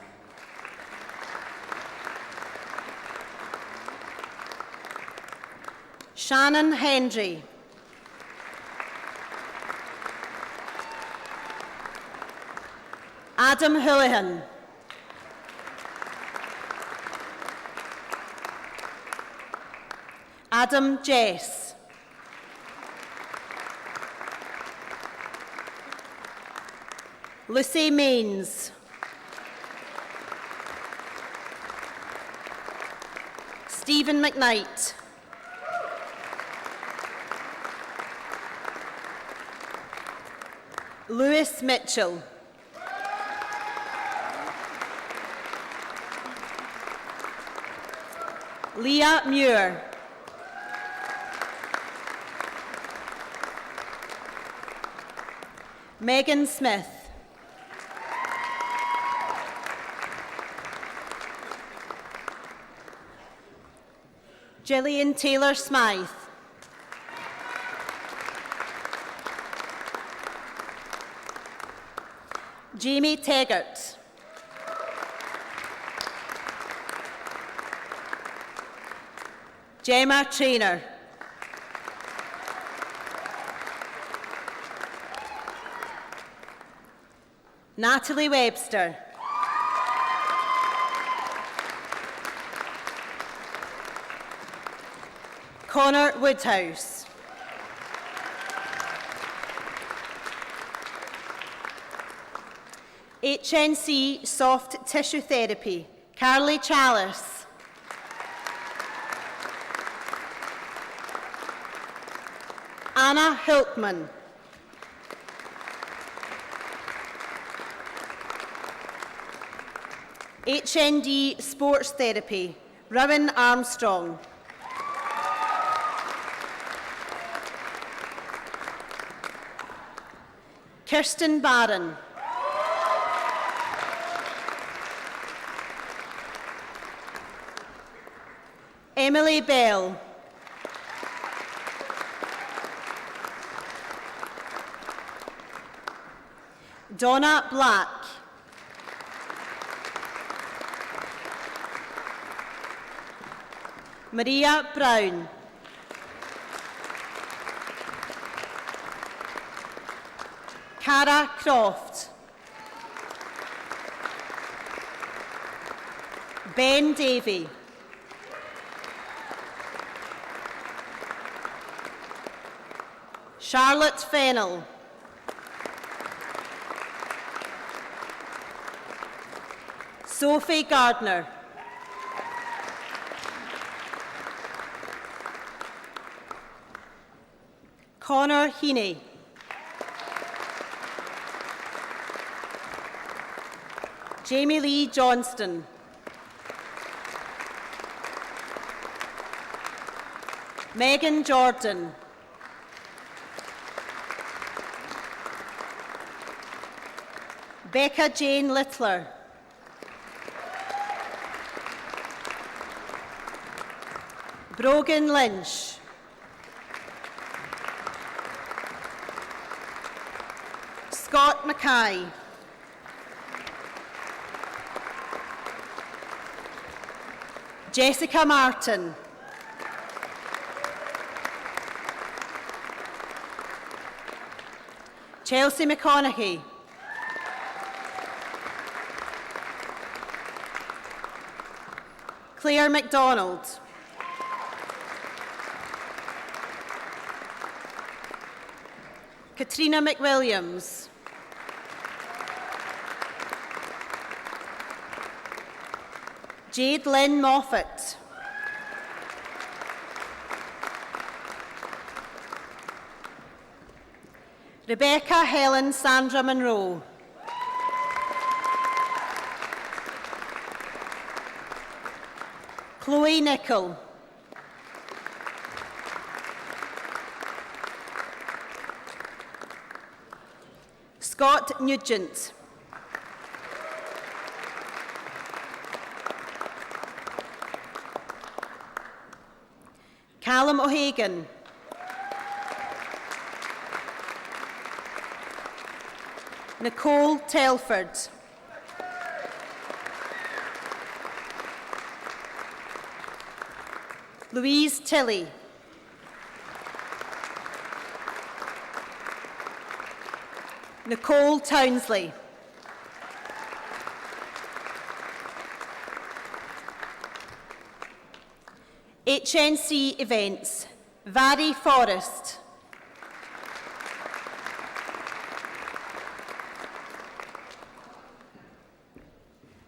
Shannon Hendry. Adam Houlihan. Adam Jess. Lucy Mains. Stephen McKnight. Lewis Mitchell. Leah Muir. Megan Smith. Gillian Taylor Smythe. Jamie Taggart. Gemma Traynor. Natalie Webster. Connor Woodhouse. HNC Soft Tissue Therapy, Carly Chalice. Anna Hiltman. HND Sports Therapy, Rowan Armstrong. Kirsten Barron. Emily Bell. Donna Black. Maria Brown. Cara Croft. Ben Davey. Charlotte Fennell. Sophie Gardner. Connor Heaney. Jamie Lee Johnston. Megan Jordan. Becca Jane Littler. Brogan Lynch. Scott Mackay. Jessica Martin. Chelsea McConaughey. Claire MacDonald. Katrina McWilliams. Jade Lynn Moffat. Rebecca Helen Sandra Monroe. Chloe Nichol. Scott Nugent. Callum O'Hagan. Nicole Telford. Louise Tilley. Nicole Townsley. HNC Events, Vary Forrest.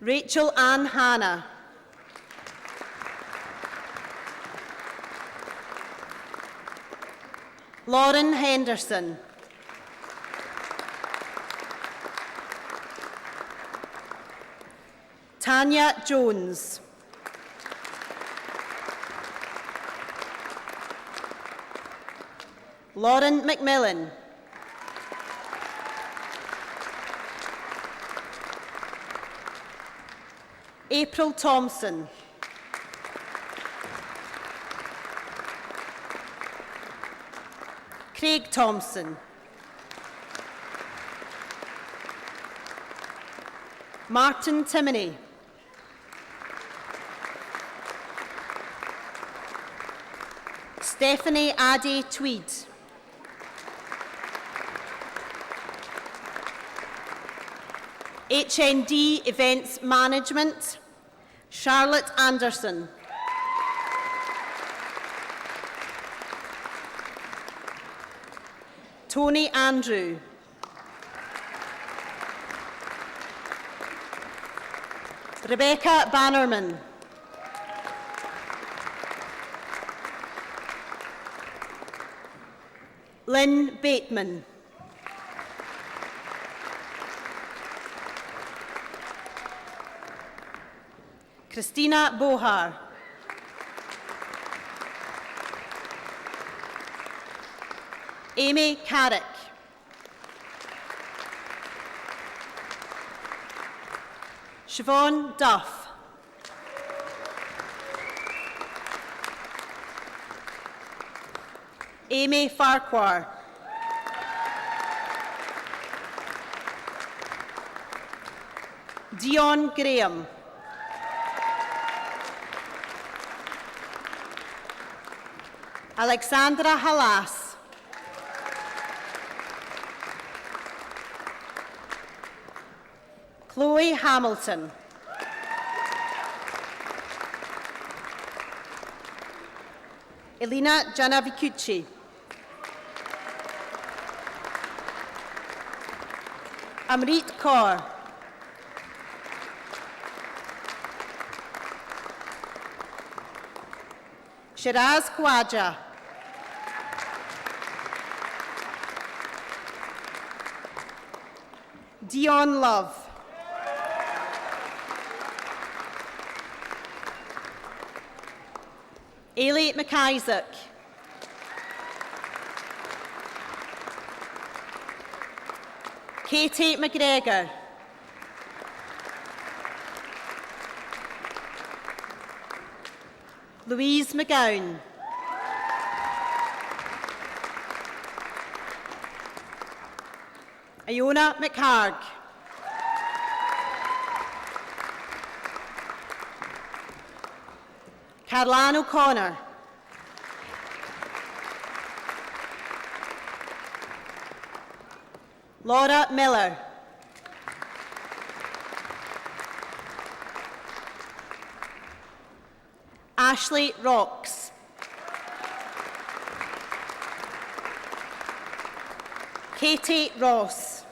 Rachel Ann Hanna. Lauren Henderson. Tanya Jones. Lauren McMillan. April Thompson. Craig Thompson. Martin Timoney. Stephanie Addy Tweed. HND Events Management, Charlotte Anderson. Tony Andrew. Rebecca Bannerman. Lynn Bateman. Christina Bohar. Amy Carrick. Siobhan Duff. Amy Farquhar. Dion Graham. Alexandra Halas. Chloe Hamilton. Elena Janavicucci. Amrit Kaur. Shiraz Khwaja. Dion Love. Ailey McIsaac. Katie McGregor. Louise McGowan. Iona McHarg. Caroline O'Connor. Laura Miller. Ashley Rocks. Katie Ross.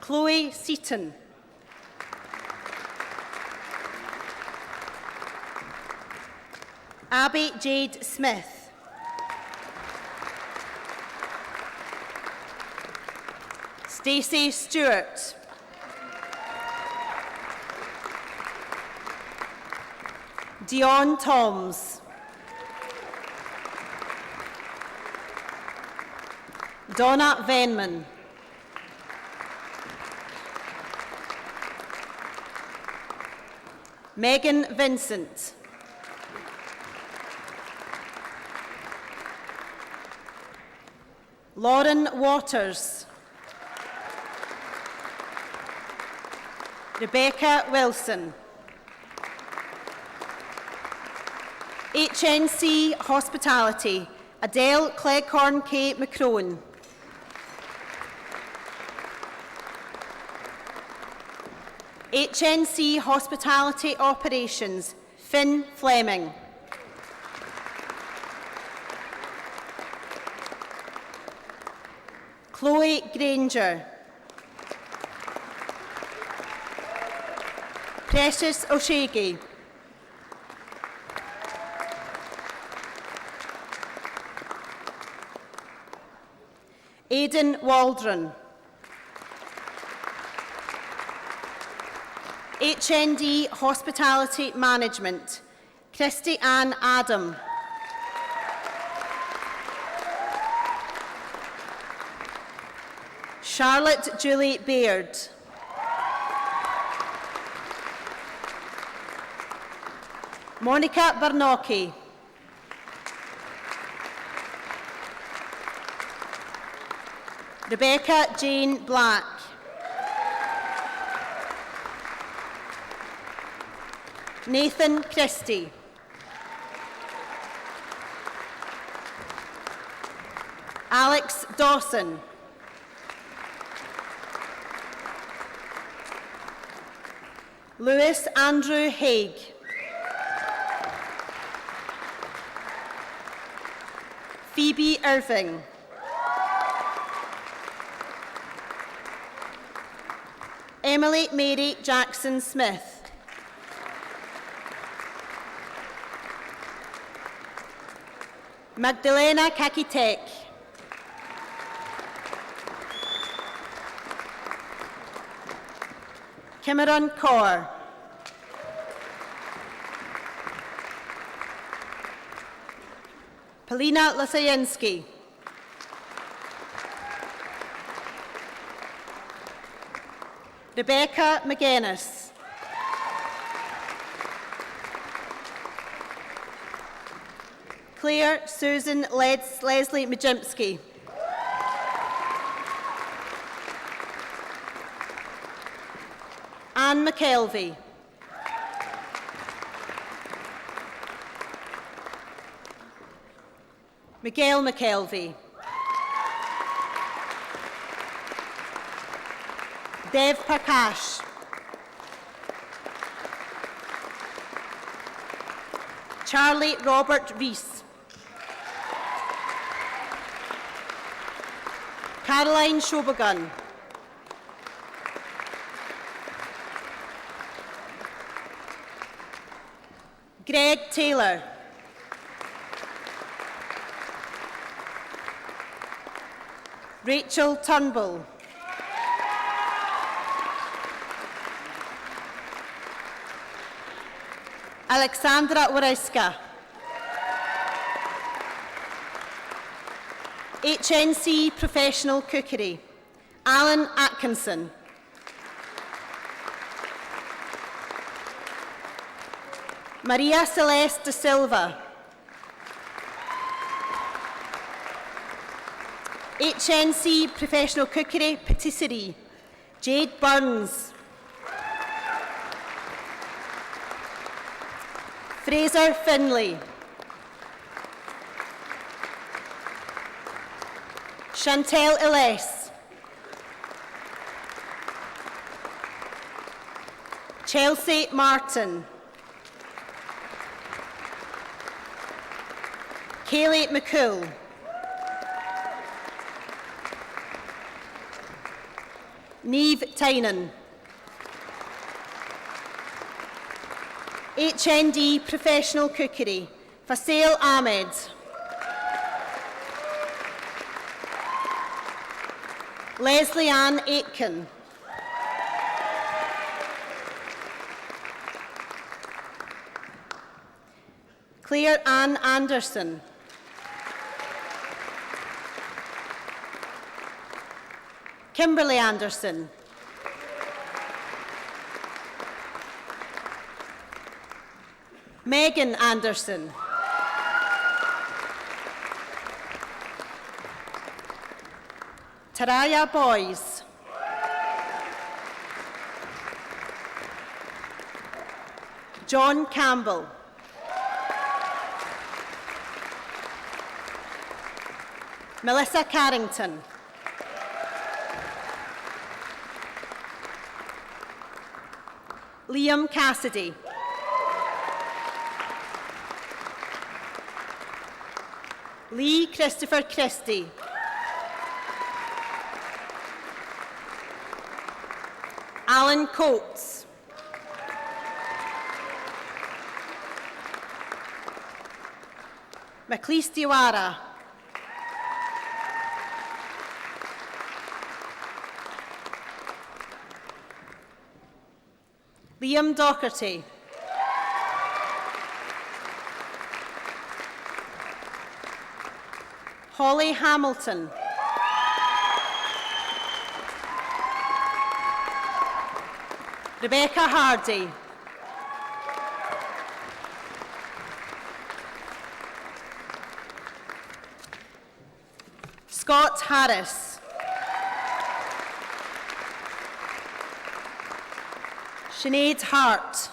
Chloe Seaton. Abby Jade Smith. Stacey Stewart. Dion Toms. Donna Venman. Megan Vincent. Lauren Waters. Rebecca Wilson. HNC Hospitality, Adele Cleghorn K. McCrone. HNC Hospitality Operations, Finn Fleming. Chloe Granger. Precious Oshagi. Aidan Waldron. HND Hospitality Management, Christy Ann Adam. Charlotte Julie Baird. Monica Bernocchi. Rebecca Jane Black. Nathan Christie. Alex Dawson. Lewis Andrew Haig. Phoebe Irving. Emily Mary Jackson Smith. Magdalena Kakitek. Cameron Kaur. Polina Lasayinsky. Rebecca McGuinness. Claire Susan Leslie Majimski. Anne McKelvey. Miguel McKelvey. Dev Prakash. Charlie Robert Rees. Caroline Shobagun. Greg Taylor. Rachel Turnbull. Alexandra Warowska. HNC Professional Cookery, Alan Atkinson. Maria Celeste de Silva. HNC Professional Cookery, Patisserie, Jade Burns. Fraser Finlay. Chantel Illes. Chelsea Martin. Kaylee McCool. Neve Tynan. HND Professional Cookery, Fasil Ahmed. Leslie Ann Aitken. Claire Ann Anderson. Kimberly Anderson. Megan Anderson. Taraya Boys. John Campbell. Melissa Carrington. Liam Cassidy. Lee Christopher Christie. Alan Coates. Macleese Diwara. Liam Docherty. Holly Hamilton. Rebecca Hardy. Scott Harris. Sinead Hart.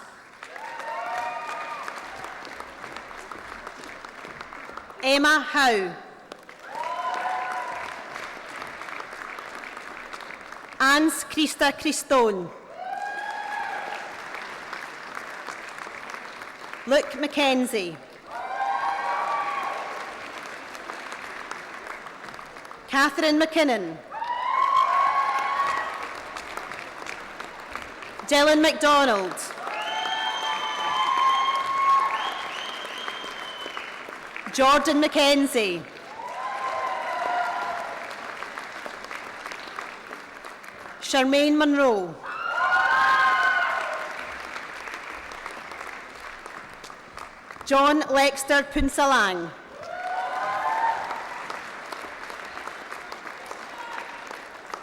Emma Howe. Ans Christa Christone. Luke Mackenzie. Catherine McKinnon. Dylan MacDonald. Jordan Mackenzie. Charmaine Monroe. John Lexter Punsalang.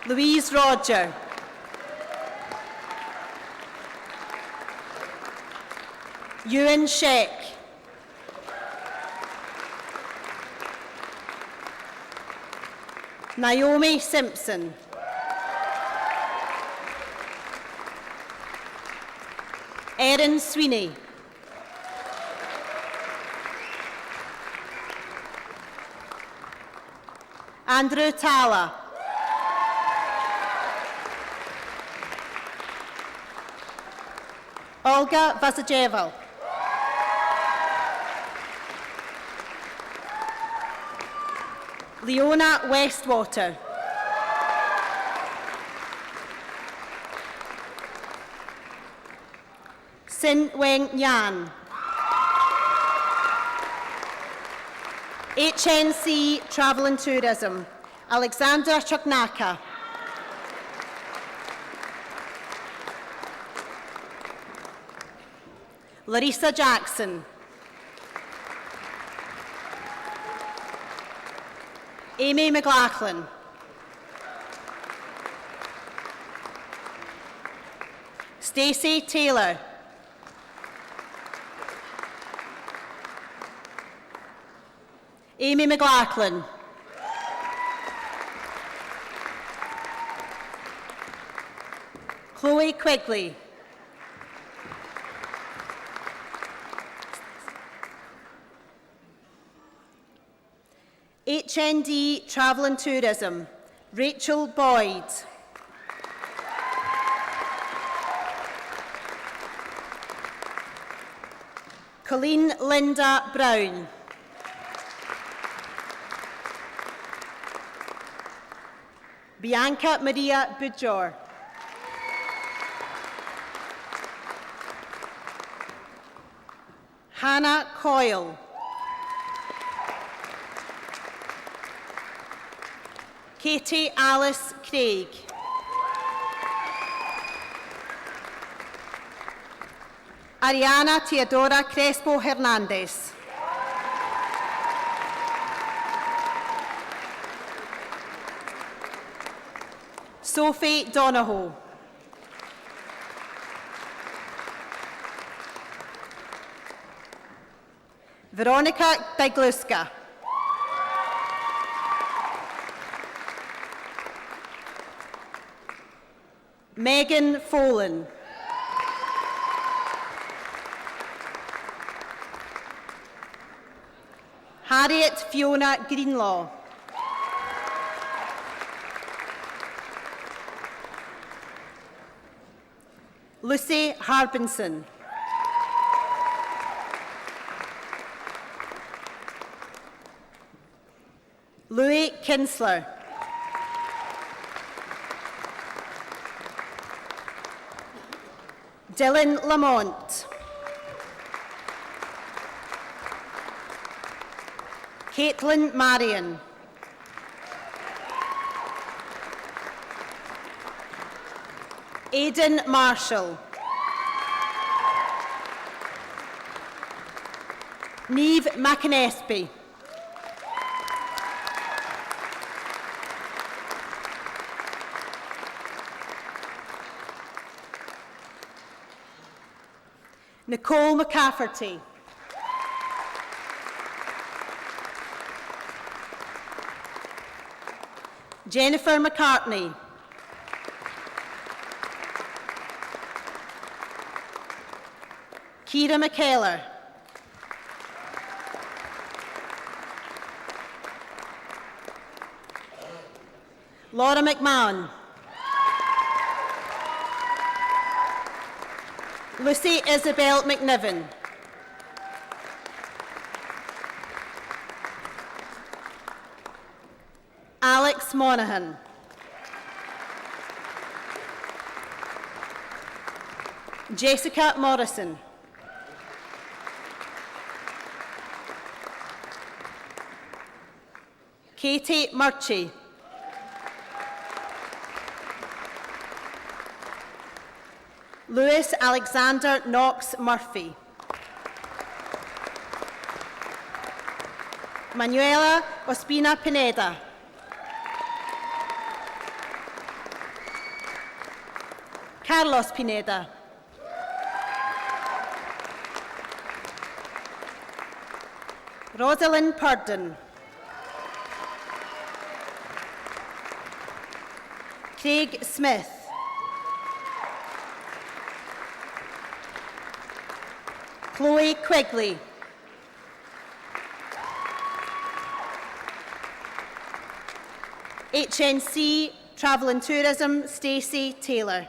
Louise Roger. Ewan Sheck. Naomi Simpson. Erin Sweeney. Andrew Tala. Olga Vazajeva. Leona Westwater. Sin Weng Yan. HNC Travel and Tourism, Alexandra Choknaka. Larissa Jackson. Amy McLaughlin. Stacey Taylor. Amy McLaughlin. Chloe Quigley. HND Travel and Tourism, Rachel Boyd. Colleen Linda Brown. Bianca Maria Budjor. Hannah Coyle. Katie Alice Craig. Ariana Teodora Crespo Hernandez. Sophie Donahoe. Veronica Dagluska. Megan Folan. Harriet Fiona Greenlaw. Lucy Harbinson. Louis Kinsler. Dylan Lamont. Caitlin Marion. Aidan Marshall. Niamh McInnesby. Nicole McCafferty. Jennifer McCartney. Ciara McKellar. Laura McMahon. Lucy Isabel McNiven. Alex Monaghan. Jessica Morrison. Katie Murchie. Lewis Alexander Knox Murphy. Manuela Ospina Pineda. Carlos Pineda. Rosalind Purden. Craig Smith. Chloe Quigley. HNC Travel and Tourism, Stacey Taylor.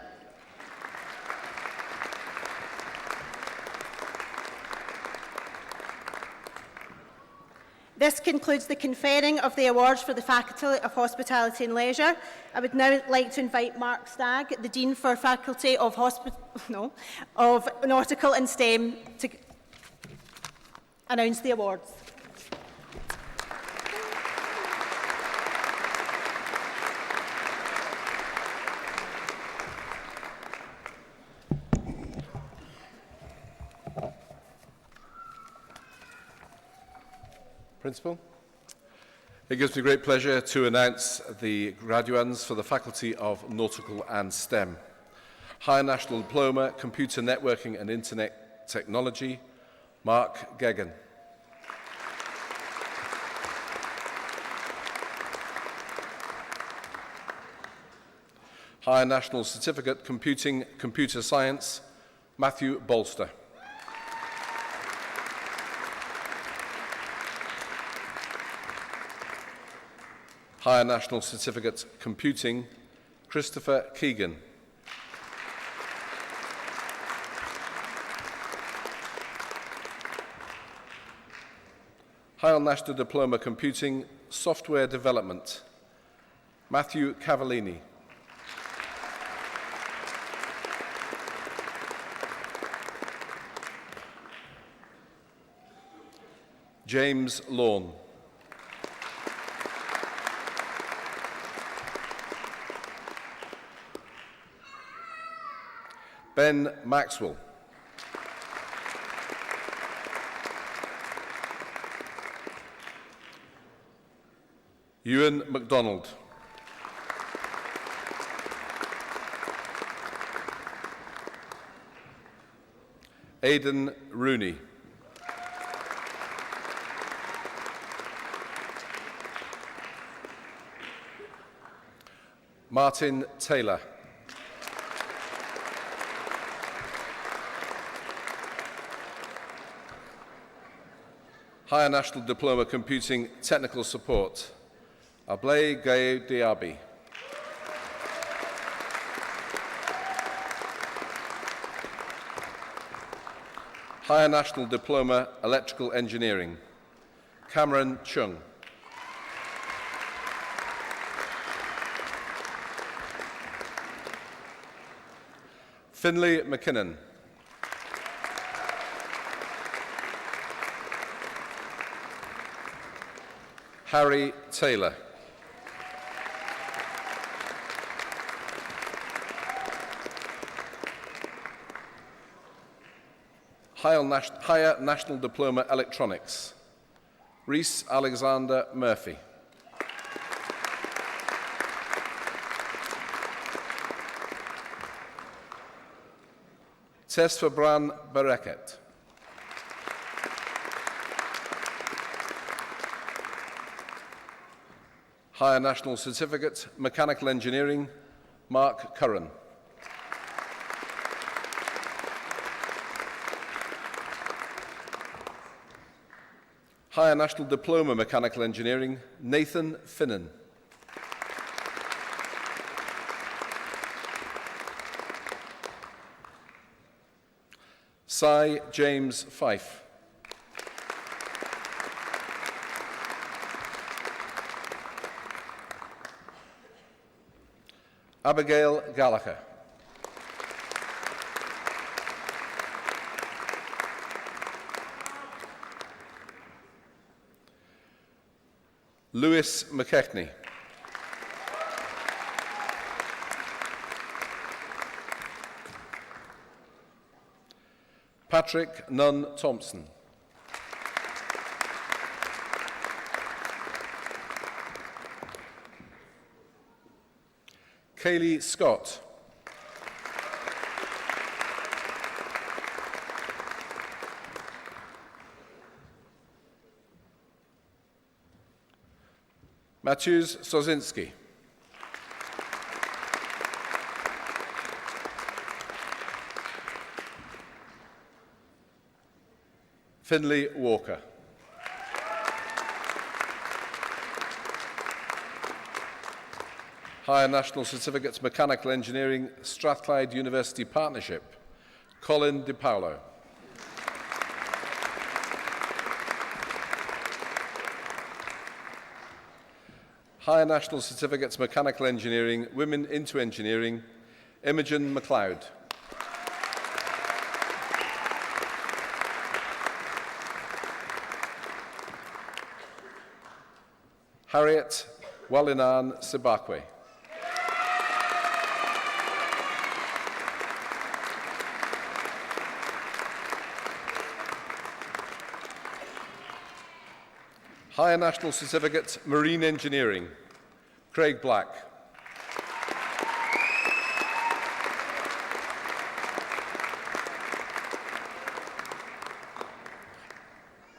This concludes the conferring of the awards for the Faculty of Hospitality and Leisure. I would now like to invite Mark Stagg, the Dean for Faculty of Nautical and STEM, to announce the awards. Principal. It gives me great pleasure to announce the graduands for the Faculty of Nautical and STEM. Higher National Diploma, Computer Networking and Internet Technology, Mark Gegan. Higher National Certificate, Computing, Computer Science, Matthew Bolster. Higher National Certificate, Computing, Christopher Keegan. Higher National Diploma, Computing, Software Development, Matthew Cavallini. James Lawn. Ben Maxwell. Ewan MacDonald. Aidan Rooney. Martin Taylor. Higher National Diploma Computing Technical Support, Ablay Gaye Diaby. Higher National Diploma Electrical Engineering, Cameron Chung. Finlay McKinnon. Harry Taylor. Higher National Diploma Electronics, Rhys Alexander Murphy. Tesfabran Bereket. Higher National Certificate, Mechanical Engineering, Mark Curran. Higher National Diploma, Mechanical Engineering, Nathan Finnan. Cy James Fife. Abigail Gallagher. Lewis McKechnie. Patrick Nunn Thompson. Kaylee Scott. Matthews Sozinski. Finlay Walker. Higher National Certificates Mechanical Engineering, Strathclyde University Partnership, Colin De Paulo. Higher National Certificates Mechanical Engineering, Women into Engineering, Imogen MacLeod. Harriet Walinan Sibakwe. Higher National Certificate, Marine Engineering, Craig Black.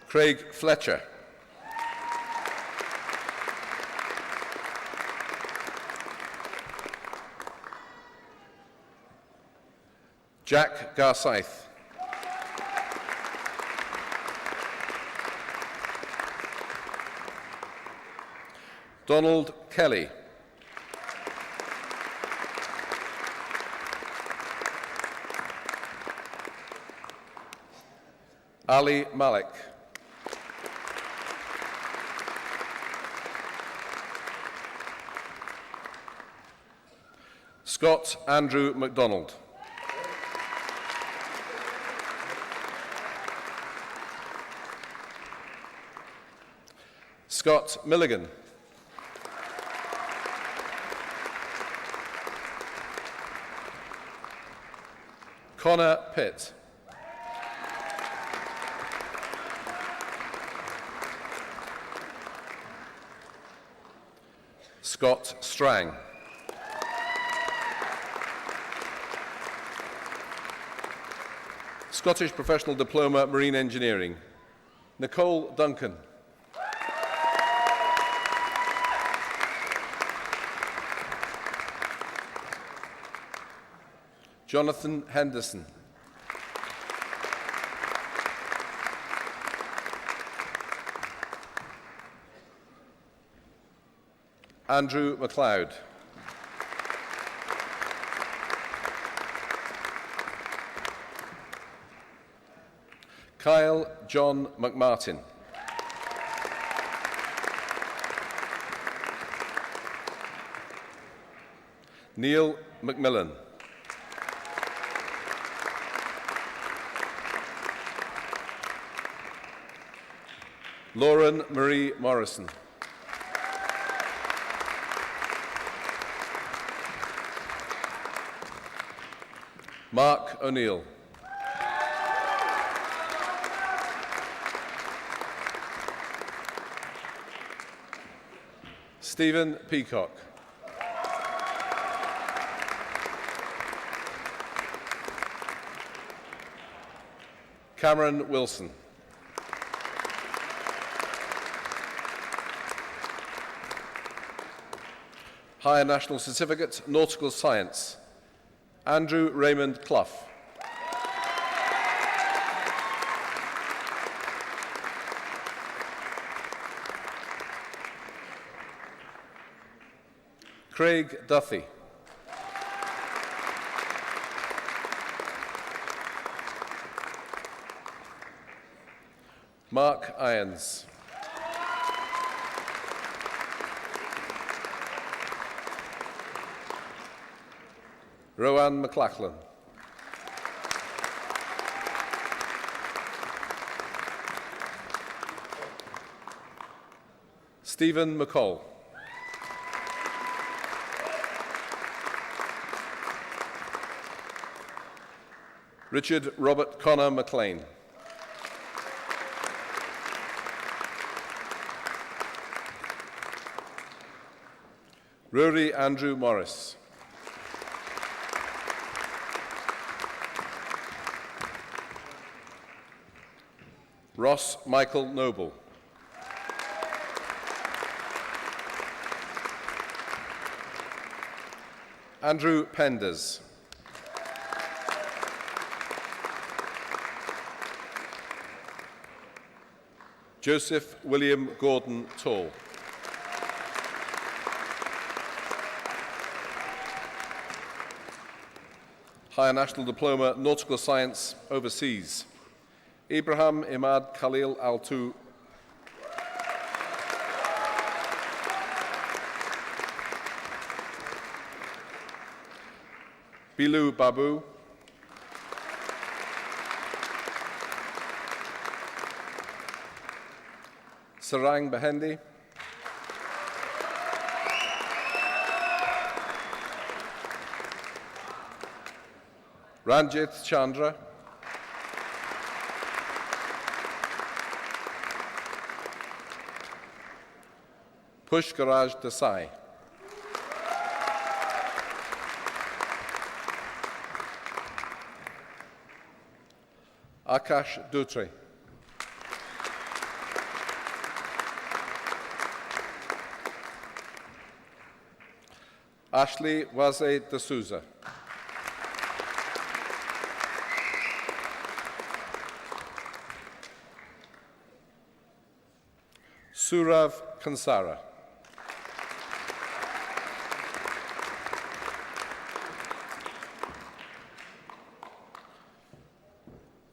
Craig Fletcher. Jack Garsyth. Donald Kelly. Ali Malik. Scott Andrew MacDonald. Scott Milligan. Connor Pitt. Scott Strang. Scottish Professional Diploma Marine Engineering, Nicole Duncan. Jonathan Henderson. Andrew MacLeod. Kyle John McMartin. Neil McMillan. Lauren Marie Morrison. Mark O'Neill. Stephen Peacock. Cameron Wilson. Higher National Certificate, Nautical Science, Andrew Raymond Clough. Craig Duffy. Mark Irons. Rowan McLachlan. Stephen McCall. Richard Robert Connor McLean. Rory Andrew Morris. Ross Michael Noble. Andrew Penders. Joseph William Gordon Tall. Higher National Diploma, Nautical Science, Overseas. Ibrahim Imad Khalil Al-Tu. Bilu Babu. Sarang Behendi. Ranjit Chandra. Push Garage Desai. Akash Dutre. Ashley Waze de Souza. Surav Kansara.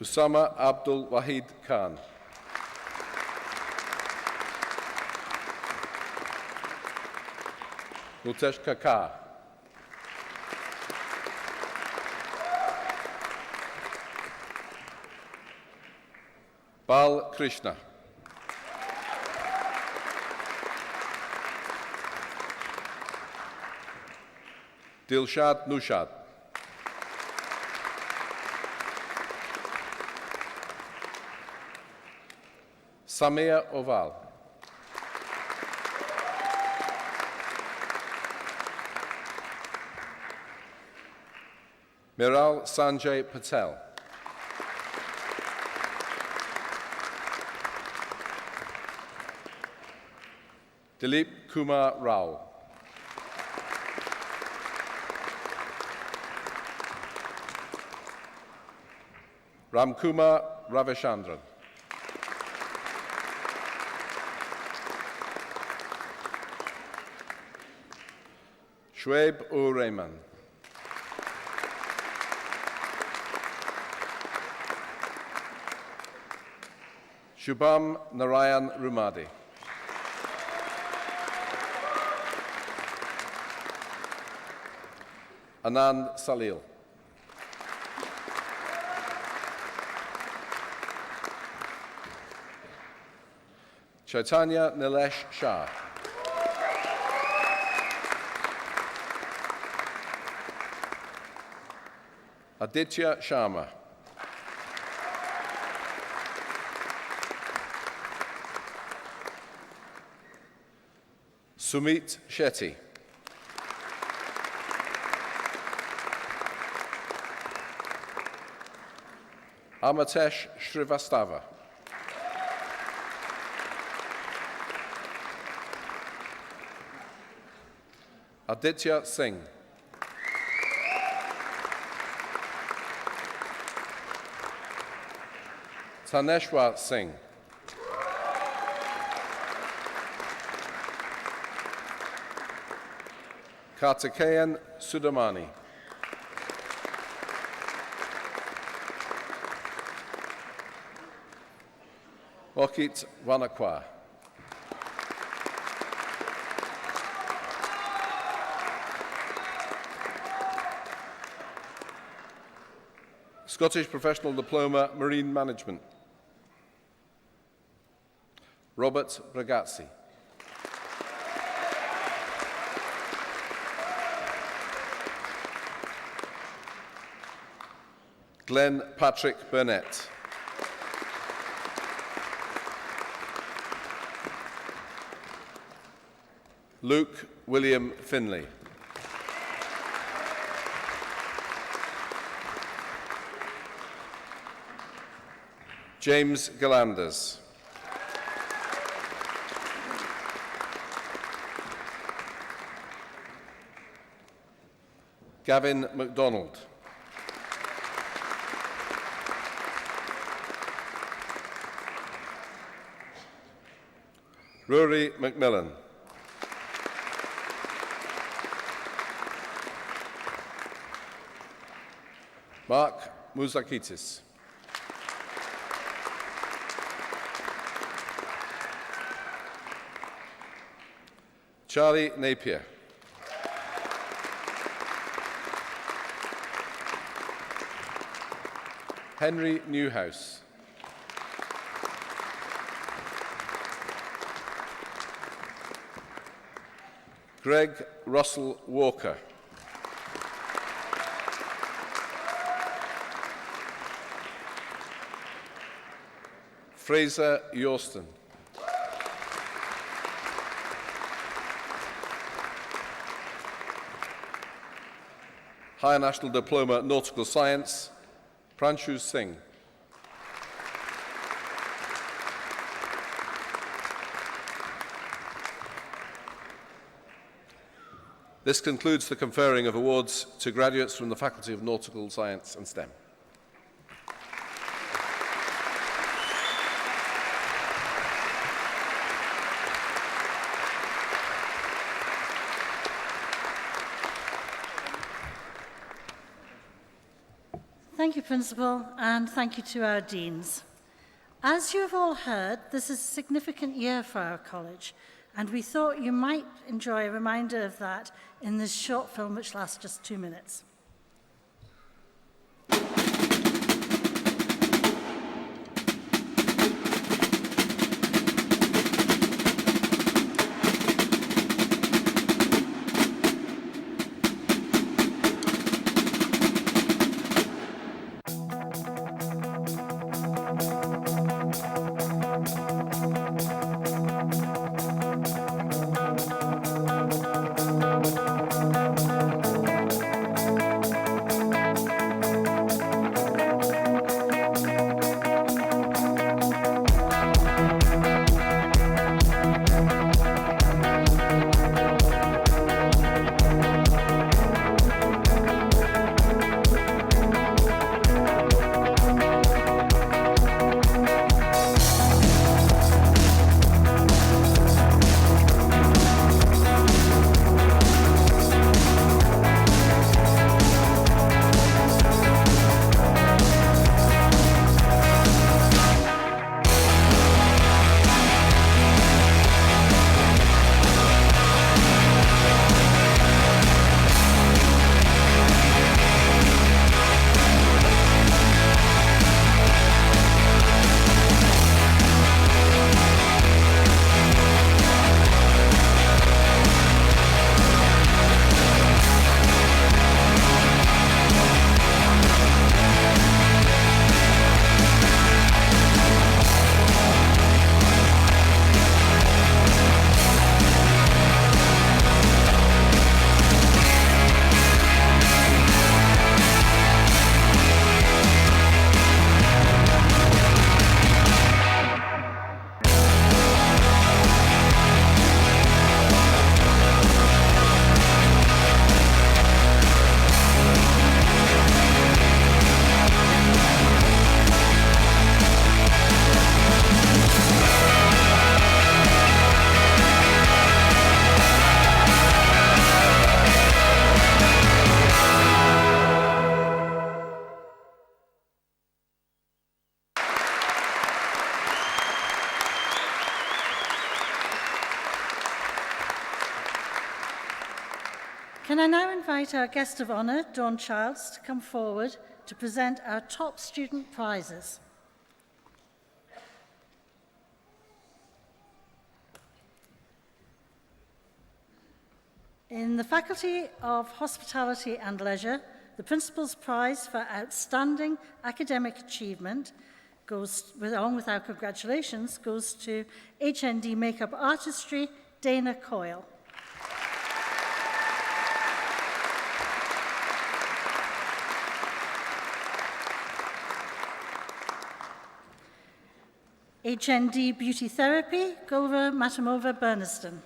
Usama Abdul Wahid Khan. Mutesh Kakar. Bal Krishna. Dilshad Nushad. Samia Oval. Miral Sanjay Patel. Dilip Kumar Rao. Ramkumar Ravichandran. Shoaib ur Rahman. Shubham Narayan Rumadi. Anand Salil. Chaitanya Nilesh Shah. Aditya Sharma. Sumit Shetty. Amatesh Shrivastava. Aditya Singh. Taneshwar Singh. Kartikeyan Sudamani. Okit Wanakwa. Scottish Professional Diploma Marine Management. Robert Ragazzi. Glenn Patrick Burnett. Luke William Finley. James Galanders. Gavin MacDonald. Rory McMillan. Mark Mouzakitis. Charlie Napier. Henry Newhouse. Greg Russell Walker. Fraser Yorston. Higher National Diploma Nautical Science, Pranshu Singh. This concludes the conferring of awards to graduates from the Faculty of Nautical Science and STEM. Thank you, Principal, and thank you to our Deans. As you have all heard, this is a significant year for our college, and we thought you might enjoy a reminder of that in this short film which lasts just 2 minutes. Can I now invite our guest of honour, Dawn Childs, to come forward to present our top student prizes. In the Faculty of Hospitality and Leisure, the Principal's Prize for Outstanding Academic Achievement goes, along with our congratulations, goes to HND Makeup Artistry, Dana Coyle. HND Beauty Therapy, Gulva Matamova Burniston.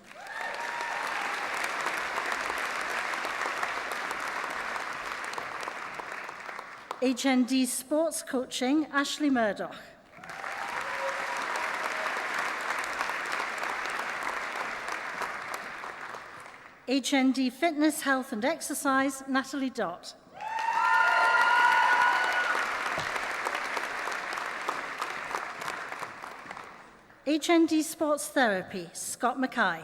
HND Sports Coaching, Ashley Murdoch. HND Fitness, Health and Exercise, Natalie Dott. HND Sports Therapy, Scott Mackay.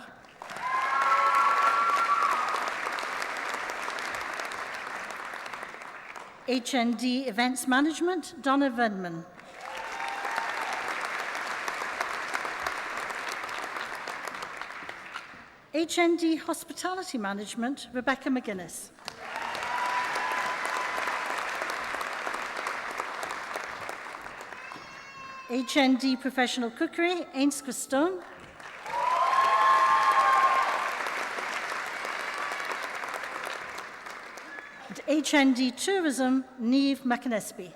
HND Events Management, Donna Venman. HND Hospitality Management, Rebecca McGuinness. HND Professional Cookery, Ains Christone. and HND Tourism, Niamh McInnesby.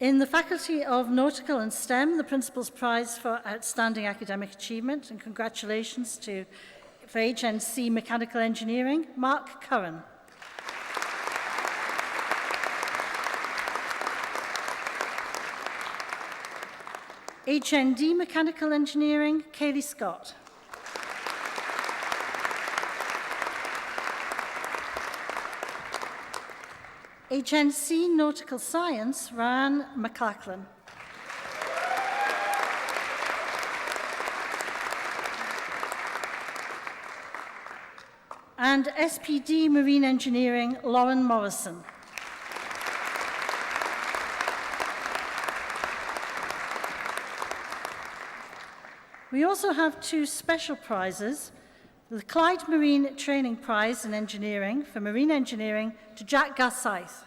In the Faculty of Nautical and STEM, the Principal's Prize for Outstanding Academic Achievement, and congratulations for HNC Mechanical Engineering, Mark Curran. HND Mechanical Engineering, Kaylee Scott. HNC Nautical Science, Ryan McLachlan. And SPD Marine Engineering, Lauren Morrison. We also have 2 special prizes. The Clyde Marine Training Prize in Engineering for Marine Engineering to Jack Garsyth.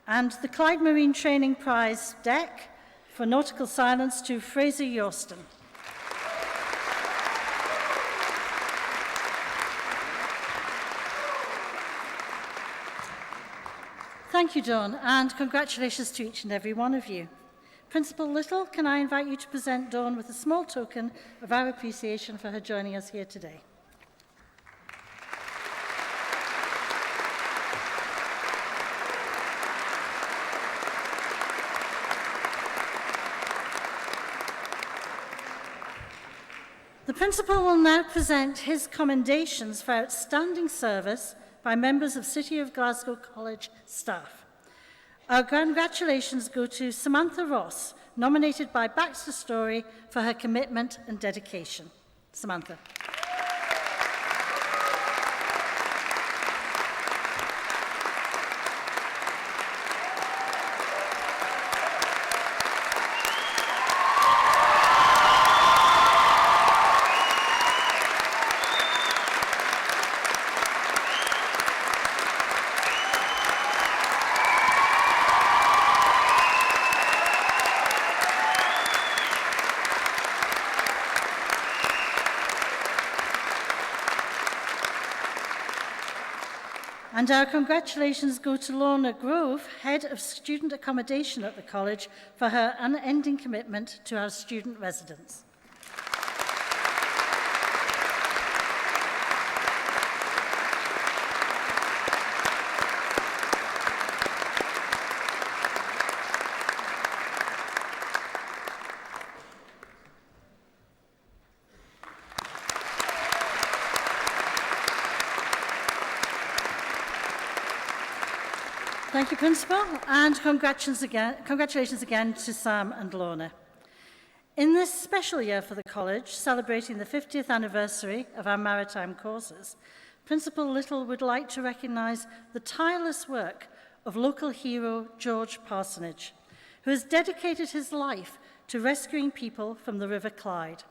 And the Clyde Marine Training Prize Deck for Nautical Science to Fraser Yorston. Thank you, Dawn, and congratulations to each and every one of you. Principal Little, can I invite you to present Dawn with a small token of our appreciation for her joining us here today? The Principal will now present his commendations for outstanding service by members of City of Glasgow College staff. Our congratulations go to Samantha Ross, nominated by Baxter Story for her commitment and dedication. Samantha. And our congratulations go to Lorna Grove, Head of Student Accommodation at the College, for her unending commitment to our student residents. Thank you, Principal, and congratulations again to Sam and Lorna. In this special year for the College, celebrating the 50th anniversary of our maritime courses, Principal Little would like to recognise the tireless work of local hero George Parsonage, who has dedicated his life to rescuing people from the River Clyde.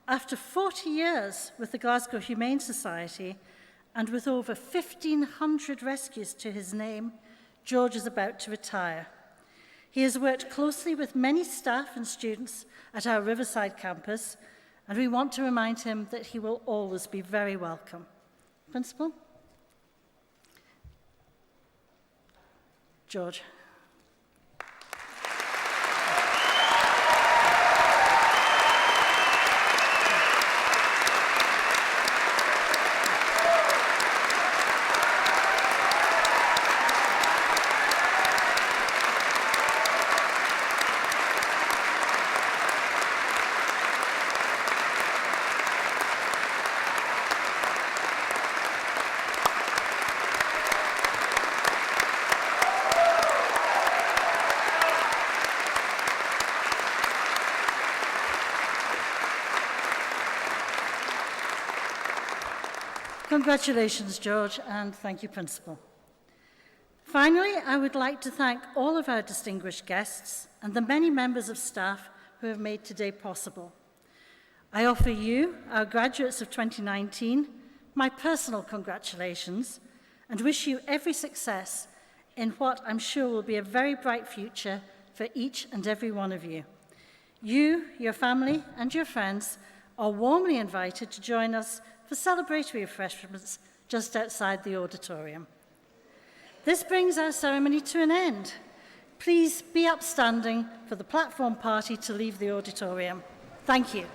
After 40 years with the Glasgow Humane Society, and with over 1,500 rescues to his name, George is about to retire. He has worked closely with many staff and students at our Riverside campus, and we want to remind him that he will always be very welcome. Principal? George. Congratulations, George, and thank you, Principal. Finally, I would like to thank all of our distinguished guests and the many members of staff who have made today possible. I offer you, our graduates of 2019, my personal congratulations and wish you every success in what I'm sure will be a very bright future for each and every one of you. You, your family, and your friends are warmly invited to join us for celebratory refreshments just outside the auditorium. This brings our ceremony to an end. Please be upstanding for the platform party to leave the auditorium. Thank you.